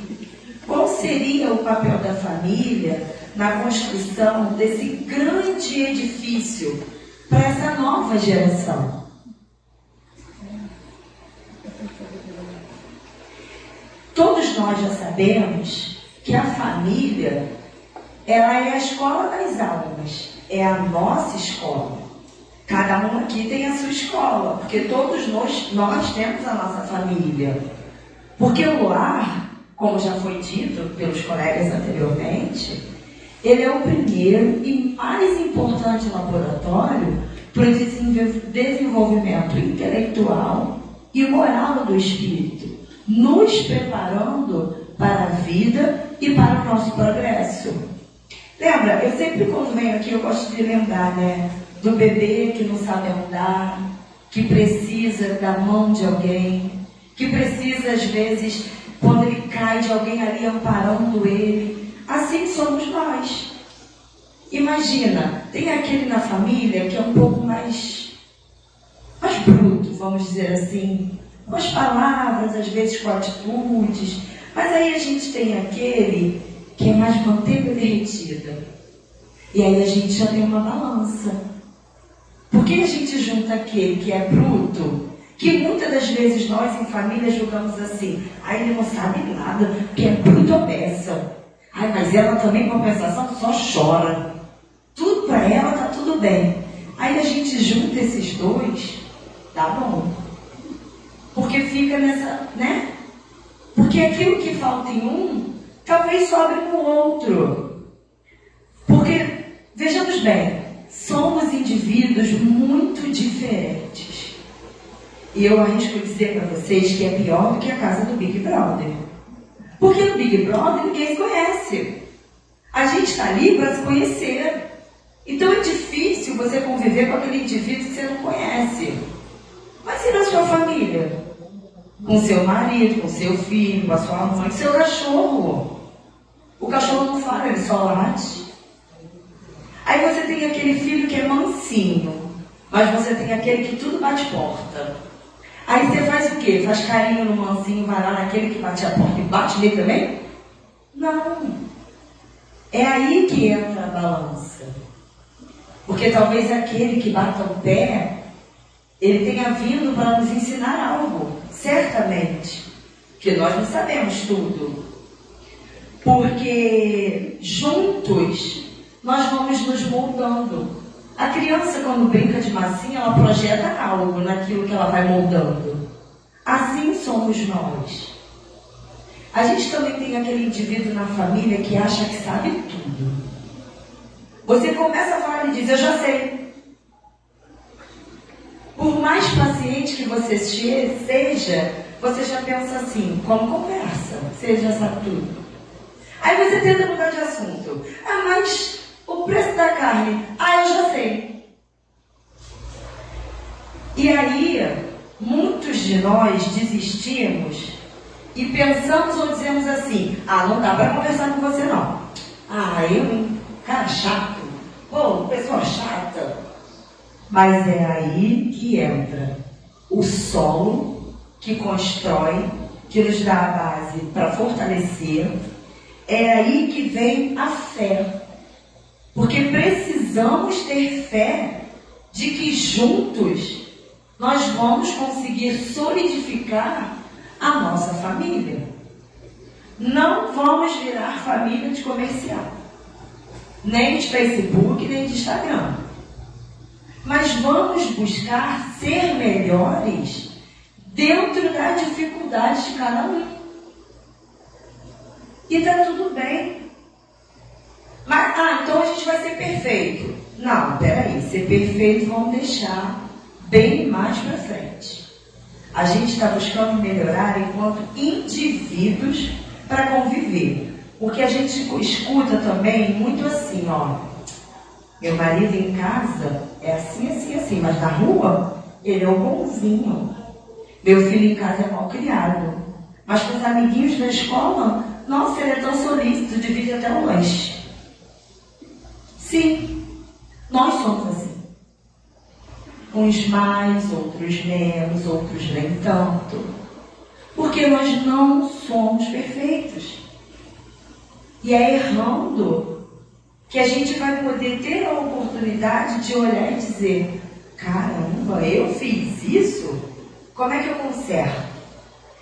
Qual seria o papel da família na construção desse grande edifício para essa nova geração? Todos nós já sabemos que a família, ela é a escola das almas, é a nossa escola. Cada um aqui tem a sua escola, porque todos nós temos a nossa família. Porque o lar, como já foi dito pelos colegas anteriormente, ele é o primeiro e mais importante laboratório para o desenvolvimento intelectual e moral do espírito, nos preparando para a vida e para o nosso progresso. Lembra, eu sempre quando venho aqui eu gosto de lembrar, né, do bebê que não sabe andar, que precisa da mão de alguém, que precisa às vezes, quando ele cai, de alguém ali amparando ele. Assim somos nós. Imagina, tem aquele na família que é um pouco mais bruto, vamos dizer assim, com as palavras, às vezes com atitudes, mas aí a gente tem aquele que é mais manteiga derretida. E aí a gente já tem uma balança. Por que a gente junta aquele que é bruto, que muitas das vezes nós em família julgamos assim, ele não sabe nada, porque é bruto ou peça. Mas ela também, com compensação, só chora. Tudo para ela tá tudo bem. Aí a gente junta esses dois, tá bom. Porque fica nessa, né? Porque aquilo que falta em um, talvez sobre no outro. Porque, vejamos bem, somos indivíduos muito diferentes. E eu arrisco dizer para vocês que é pior do que a casa do Big Brother. Porque no Big Brother ninguém se conhece. A gente está ali para se conhecer. Então é difícil você conviver com aquele indivíduo que você não conhece. Mas e na sua família? Com seu marido, com seu filho, com a sua mãe, com seu cachorro. O cachorro não fala, ele só late. Aí você tem aquele filho que é mansinho, mas você tem aquele que tudo bate porta. Aí você faz o quê? Faz carinho no mansinho, vai lá naquele que bate a porta e bate nele também? Não. É aí que entra a balança. Porque talvez aquele que bata o pé, ele tenha vindo para nos ensinar algo, certamente. Que nós não sabemos tudo. Porque juntos nós vamos nos moldando. A criança, quando brinca de massinha, ela projeta algo naquilo que ela vai moldando. Assim somos nós. A gente também tem aquele indivíduo na família que acha que sabe tudo. Você começa a falar e diz, eu já sei. Por mais paciente que você seja, você já pensa assim, como conversa, você já sabe tudo. Aí você tenta mudar de assunto. Mas o preço da carne, eu já sei. E aí, muitos de nós desistimos e pensamos ou dizemos assim, não dá para conversar com você não. Cara chato. Pessoa chata. Mas é aí que entra o solo que constrói, que nos dá a base para fortalecer. É aí que vem a fé. Porque precisamos ter fé de que juntos nós vamos conseguir solidificar a nossa família. Não vamos virar família de comercial. nem de Facebook, nem de Instagram. Mas vamos buscar ser melhores dentro da dificuldade de cada um. E está tudo bem. Mas, então a gente vai ser perfeito. Não, peraí, ser perfeito vamos deixar bem mais para frente. A gente está buscando melhorar enquanto indivíduos para conviver. Porque a gente escuta também muito assim, ó. Meu marido em casa é assim, assim, assim, mas na rua ele é o bonzinho. Meu filho em casa é mal criado. Mas com os amiguinhos da escola, nossa, ele é tão solícito, divide até o lanche. Sim, nós somos assim. Uns mais, outros menos, outros nem tanto. Porque nós não somos perfeitos. E é errando que a gente vai poder ter a oportunidade de olhar e dizer: caramba, eu fiz isso? Como é que eu conserto?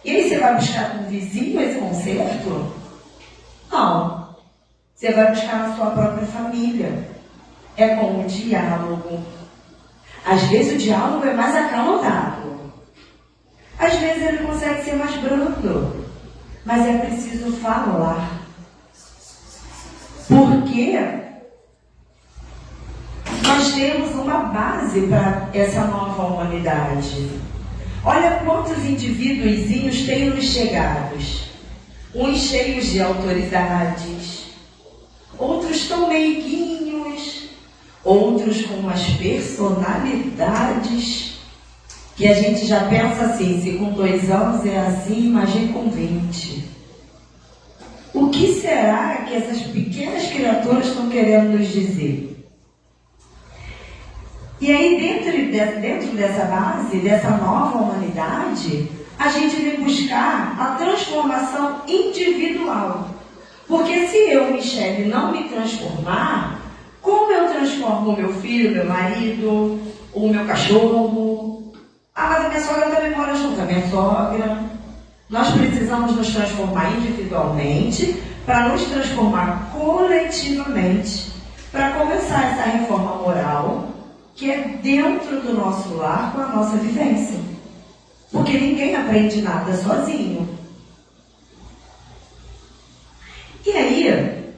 E aí você vai buscar com o vizinho esse conserto? Não. Você vai buscar na sua própria família. É com o diálogo. Às vezes o diálogo é mais acalorado. Às vezes ele consegue ser mais brando. Mas é preciso falar. Porque nós temos uma base para essa nova humanidade. Olha quantos indivíduozinhos têm nos chegados. Uns cheios de autoridades, outros tão meiguinhos, outros com umas personalidades que a gente já pensa assim, se com 2 anos é assim, imagine com 20. O que será que essas pequenas criaturas estão querendo nos dizer? E aí, dentro dessa base, dessa nova humanidade, a gente vem buscar a transformação individual. Porque se eu, Michele, não me transformar, como eu transformo o meu filho, meu marido, o meu cachorro? Mas a minha sogra também mora junto, a minha sogra. Nós precisamos nos transformar individualmente para nos transformar coletivamente, para começar essa reforma moral que é dentro do nosso lar com a nossa vivência. Porque ninguém aprende nada sozinho. E aí,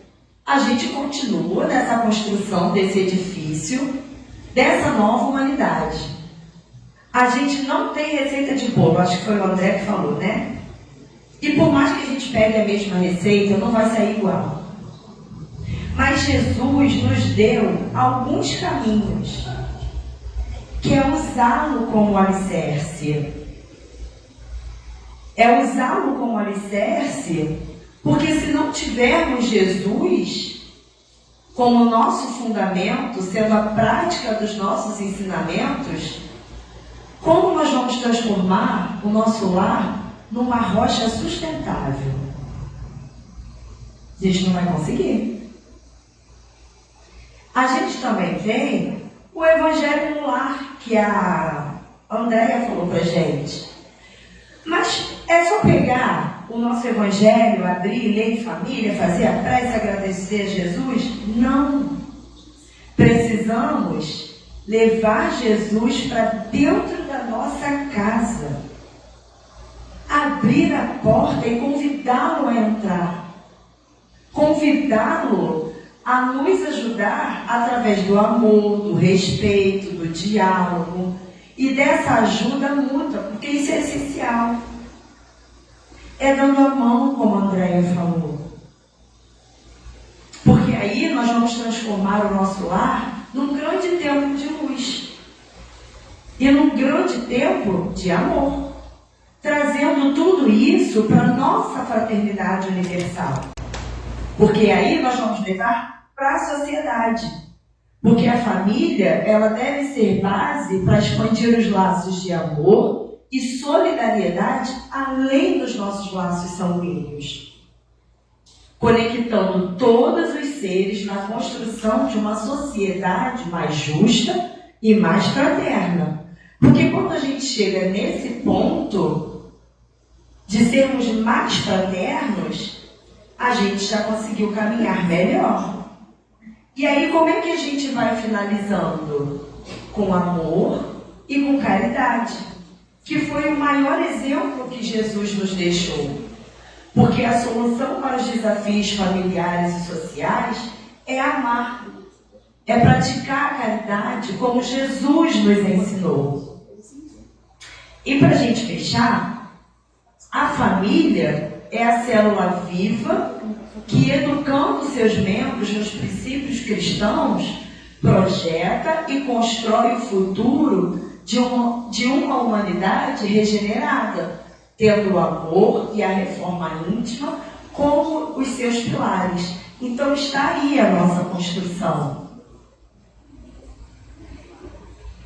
a gente continua nessa construção desse edifício, dessa nova humanidade. A gente não tem receita de bolo, acho que foi o André que falou, né? E por mais que a gente pegue a mesma receita, não vai sair igual. Mas Jesus nos deu alguns caminhos, que é usá-lo como alicerce. É usá-lo como alicerce, porque se não tivermos Jesus como nosso fundamento, sendo a prática dos nossos ensinamentos, como nós vamos transformar o nosso lar numa rocha sustentável? A gente não vai conseguir. A gente também tem o Evangelho no Lar, que a Andréia falou pra gente. Mas é só pegar o nosso Evangelho, abrir, ler em família, fazer a prece, agradecer a Jesus? Não. Precisamos levar Jesus para dentro da nossa casa. Abrir a porta e convidá-lo a entrar. Convidá-lo a nos ajudar através do amor, do respeito, do diálogo e dessa ajuda mútua, porque isso é essencial. É dando a mão, como a Andréia falou. Porque aí nós vamos transformar o nosso lar num grande templo de luz e num grande templo de amor, trazendo tudo isso para a nossa fraternidade universal. Porque aí nós vamos levar para a sociedade. Porque a família, ela deve ser base para expandir os laços de amor e solidariedade além dos nossos laços sanguíneos. Conectando todos os seres na construção de uma sociedade mais justa e mais fraterna. Porque quando a gente chega nesse ponto de sermos mais fraternos, a gente já conseguiu caminhar melhor. E aí, como é que a gente vai finalizando? Com amor e com caridade, que foi o maior exemplo que Jesus nos deixou. Porque a solução para os desafios familiares e sociais é amar, é praticar a caridade como Jesus nos ensinou. E para a gente fechar, a família é a célula viva que, educando seus membros nos princípios cristãos, projeta e constrói o futuro de uma humanidade regenerada, tendo o amor e a reforma íntima como os seus pilares. Então está aí a nossa construção.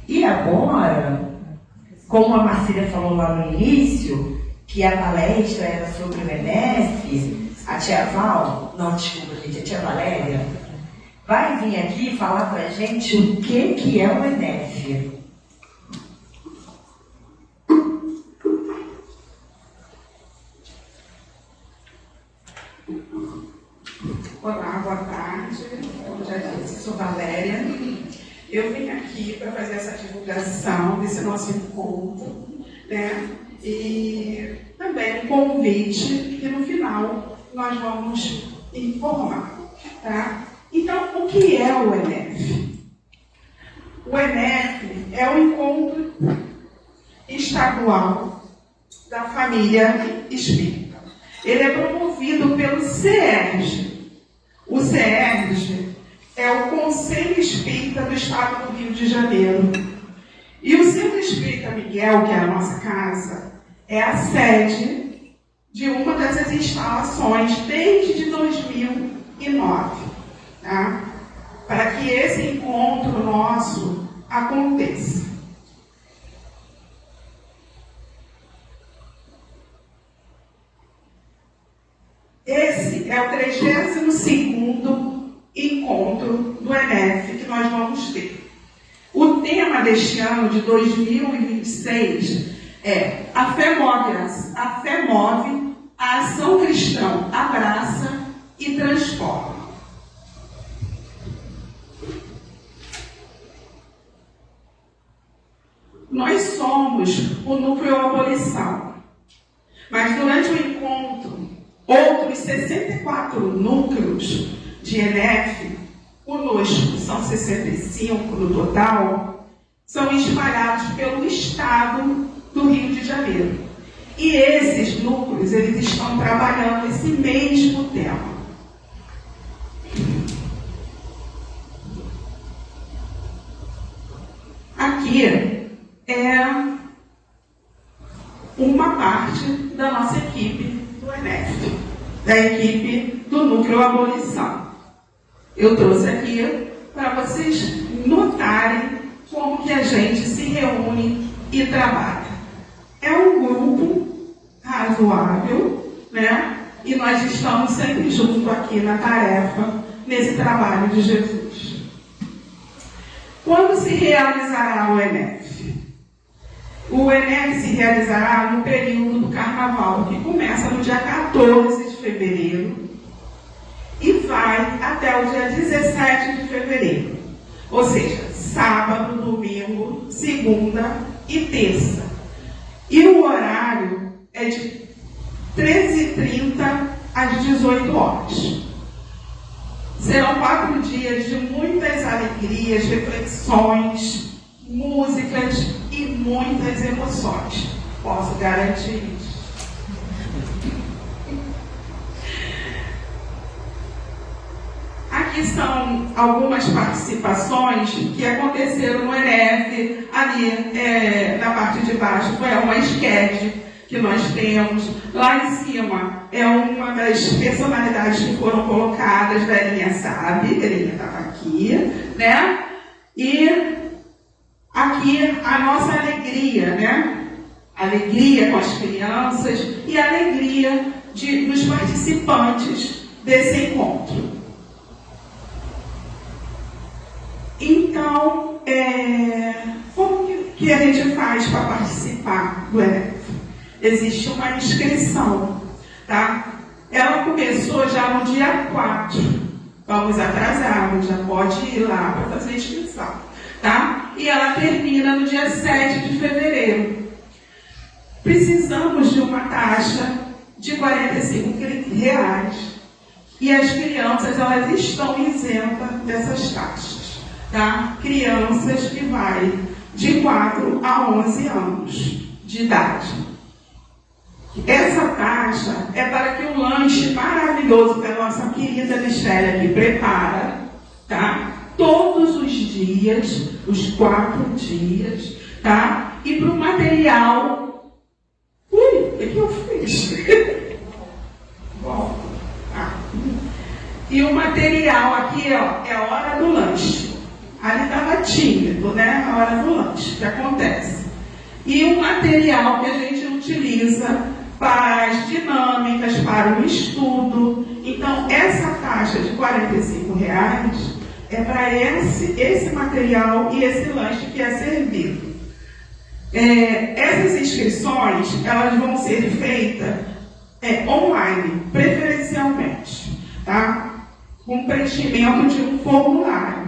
E agora, como a Marcília falou lá no início, que a palestra era sobre o ENEF, a tia Val, não, desculpa gente, a tia Valéria, vai vir aqui falar pra gente o que é o ENEF. Olá, boa tarde. Como já disse, sou Valéria. Eu vim aqui para fazer essa divulgação desse nosso encontro, né? E também um convite que no final nós vamos informar, tá? Então, o que é o ENEF? O ENEF é o Encontro Estadual da Família Espírita. Ele é promovido pelo CERJ. O CERJ é o Conselho Espírita do Estado do Rio de Janeiro. E o Centro Espírita Miguel, que é a nossa casa, é a sede de uma dessas instalações desde 2009, tá? Para que esse encontro nosso aconteça. Esse é o 32º encontro do ENEF que nós vamos ter. O tema deste ano, de 2026, é A fé move, a ação cristã abraça e transforma. Nós somos o Núcleo Abolição, mas durante o encontro, outros 64 núcleos de ENEF, conosco são 65 no total, são espalhados pelo estado do Rio de Janeiro. E esses núcleos, eles estão trabalhando esse mesmo tema. Aqui é uma parte da nossa equipe do ENEF, da equipe do Núcleo Abolição. Eu trouxe aqui para vocês notarem como que a gente se reúne e trabalha. É um grupo razoável, né? E nós estamos sempre juntos aqui na tarefa, nesse trabalho de Jesus. Quando se realizará o ENEF? O ENEF se realizará no período do Carnaval, que começa no dia 14 de fevereiro e vai até o dia 17 de fevereiro. Ou seja, sábado, domingo, segunda e terça. E o horário é de 13h30 às 18 horas. Serão 4 dias de muitas alegrias, reflexões, músicas e muitas emoções. Posso garantir isso. Aqui são algumas participações que aconteceram no ENEF, ali na parte de baixo foi uma esquete que nós temos. Lá em cima é uma das personalidades que foram colocadas, Belinha sabe, Belinha estava aqui, né? E aqui a nossa alegria, né? Alegria com as crianças e alegria dos participantes desse encontro. Então, como que a gente faz para participar do ENEF? Existe uma inscrição, tá? Ela começou já no dia 4, Vamos atrasar, já pode ir lá para fazer a inscrição, tá? E ela termina no dia 7 de fevereiro. Precisamos de uma taxa de R$ 45. E as crianças, elas estão isentas dessas taxas, tá? Crianças que vai de 4 a 11 anos de idade. Essa taxa é para que o lanche maravilhoso que a nossa querida Michelle aqui prepara, tá? Todos os dias, os 4 dias, tá? E para o material... Ui, o que eu fiz? Bom, tá. E o material aqui, ó, é a hora do lanche. Ali estava tímido, né? A hora do lanche, que acontece. E o material que a gente utiliza para as dinâmicas, para o estudo. Então, essa taxa de R$ 45 é para esse material e esse lanche que é servido. Essas inscrições, elas vão ser feitas online, preferencialmente, tá? Com preenchimento de um formulário.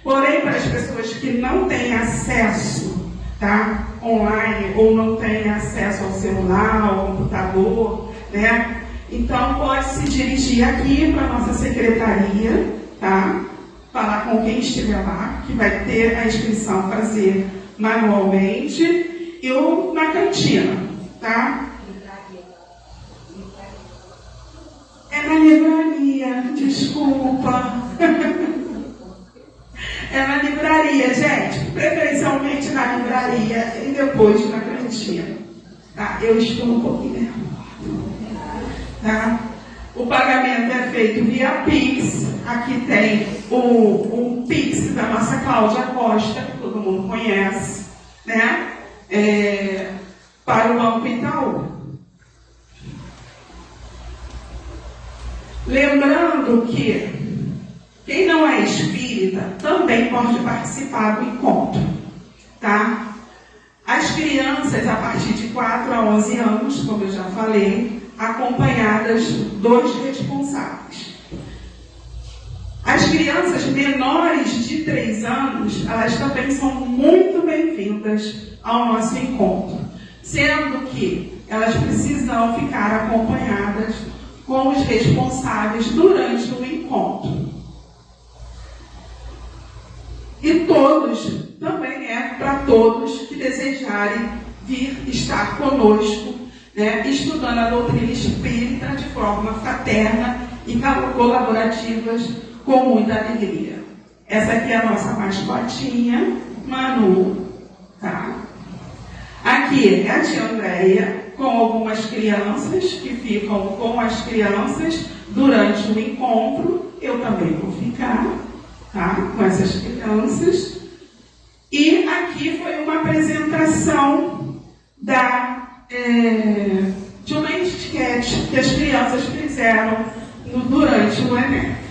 Porém, para as pessoas que não têm acesso, tá, online, ou não têm acesso ao celular, ao computador, né? Então, pode se dirigir aqui para a nossa secretaria, tá? Falar com quem estiver lá, que vai ter a inscrição fazer manualmente, ou na cantina, tá? É na livraria, desculpa. É na livraria, gente, preferencialmente na livraria e depois na cantina. Tá? Eu estou um pouquinho nervosa. Tá? O pagamento é feito via Pix. Aqui tem o Pix da nossa Cláudia Costa, que todo mundo conhece, né? Para o Banco Itaú. Lembrando que quem não é espírita também pode participar do encontro, tá? As crianças a partir de 4 a 11 anos, como eu já falei, acompanhadas dos responsáveis. As crianças menores de 3 anos, elas também são muito bem-vindas ao nosso encontro, sendo que elas precisam ficar acompanhadas com os responsáveis durante o encontro. E todos, também para todos que desejarem vir estar conosco, né, estudando a doutrina espírita de forma fraterna e colaborativas com muita alegria. Essa aqui é a nossa mascotinha, Manu, tá? Aqui é a tia Andréia, com algumas crianças que ficam com as crianças durante o encontro. Eu também vou ficar, tá, com essas crianças. E aqui foi uma apresentação de uma etiquete que as crianças fizeram durante o Enem.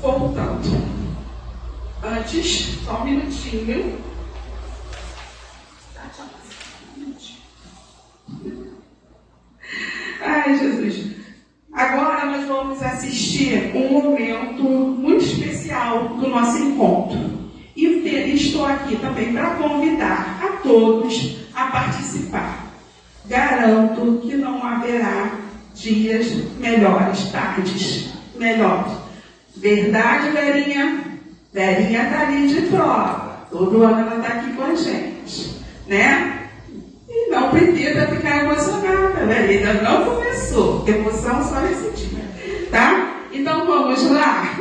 Voltando. Antes, só um minutinho. Ai, Jesus. Agora nós vamos assistir um momento muito especial do nosso encontro. E estou aqui também para convidar a todos a participar. Garanto que não haverá dias melhores, tardes melhores. Verdade, Verinha? Verinha está ali de prova. Todo ano ela está aqui com a gente, né? E não precisa ficar emocionada, Verinha. Ainda não começou. Emoção só nesse dia, tá? Então vamos lá.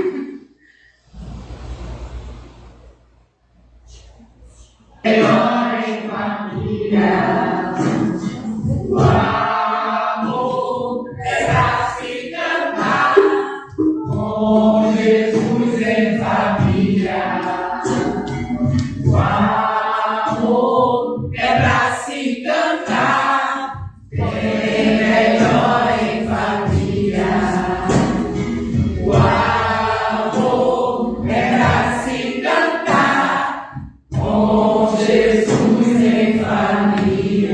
Melhor em família. O amor é pra se cantar. Com Jesus em família. O amor é pra se cantar. Bem melhor em família. O amor é pra se cantar. Com Jesus em família.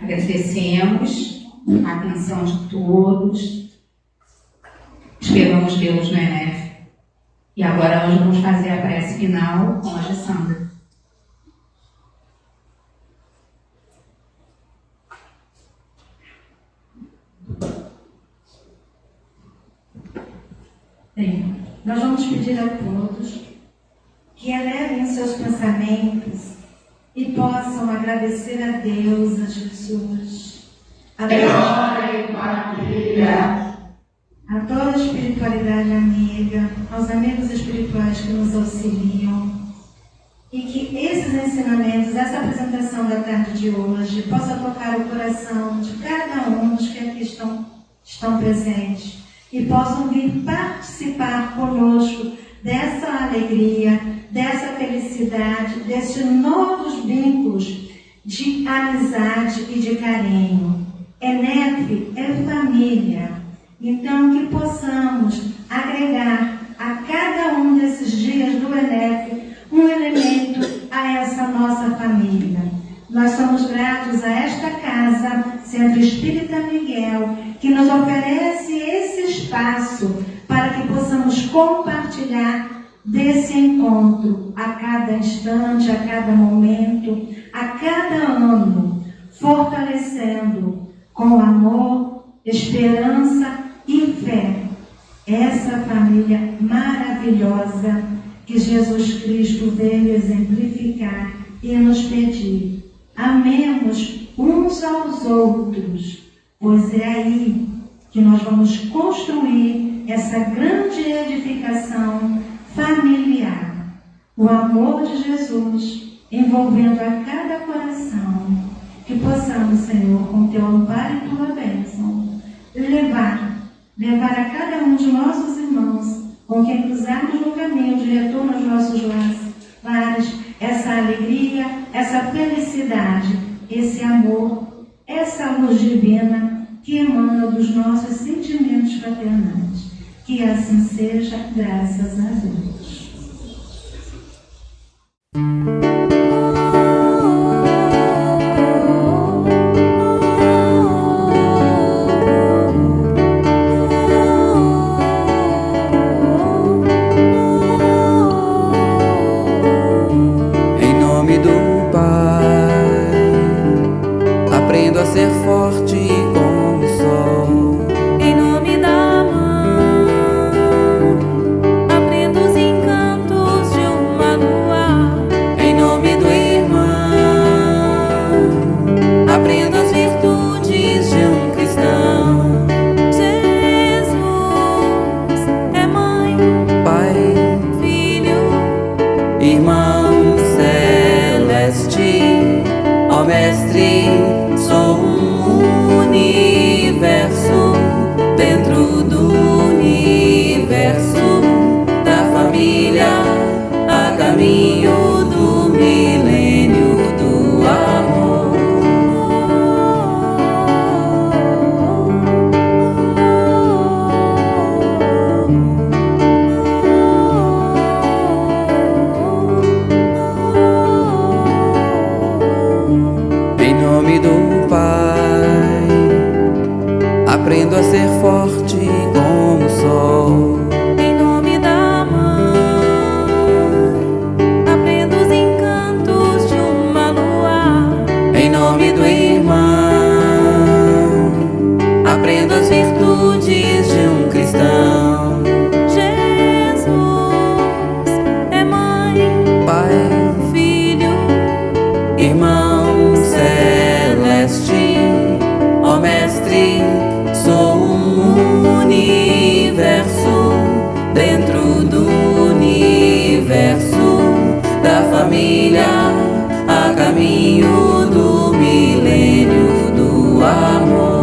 Agradecemos a atenção de todos. Esperamos vê-los no ENEF. E agora nós vamos fazer a prece final com a Gessandra. Bem, nós vamos pedir a todos que elevem seus pensamentos e possam agradecer a Deus, a Jesus, a toda a espiritualidade amiga, aos amigos espirituais que nos auxiliam, e que esses ensinamentos, essa apresentação da tarde de hoje, possa tocar o coração de cada um dos que aqui estão presentes e possam vir participar conosco dessa alegria, dessa felicidade, desses novos vínculos de amizade e de carinho. ENEF é família, então que possamos agregar a cada um desses dias do ENEF um elemento a essa nossa família. Nós somos gratos a esta casa, Centro Espírita Miguel, que nos oferece esse espaço para que possamos compartilhar desse encontro a cada instante, a cada momento, a cada ano, fortalecendo com amor, esperança e fé essa família maravilhosa que Jesus Cristo veio exemplificar e nos pedir. Amemos uns aos outros, pois é aí que nós vamos construir essa grande edificação familiar. O amor de Jesus envolvendo a cada coração, que possamos, Senhor, com teu amparo e tua bênção, levar a cada um de nossos irmãos com quem cruzarmos no caminho de retorno aos nossos lares, essa alegria, essa felicidade, esse amor, essa luz divina que emana dos nossos sentimentos fraternais. Que assim seja, graças a Deus. Ser forte como o sol. Em nome da mãe, aprendo os encantos de uma lua. Em nome do irmão, aprendo as virtudes de um cristão. Jesus é mãe, Pai, Filho, irmão celeste, ó Mestre, sou um universo dentro do universo da família, a caminho do milênio do amor. Em nome do Pai, aprendo a ser forte como o sol. em nome da mãe, aprendo os encantos de uma lua. Em nome do irmão, aprendo as virtudes de um cristão. Jesus é mãe, Pai, Filho, irmão celeste, ó Mestre, sou um universo dentro do universo da família, a caminho do milênio do amor.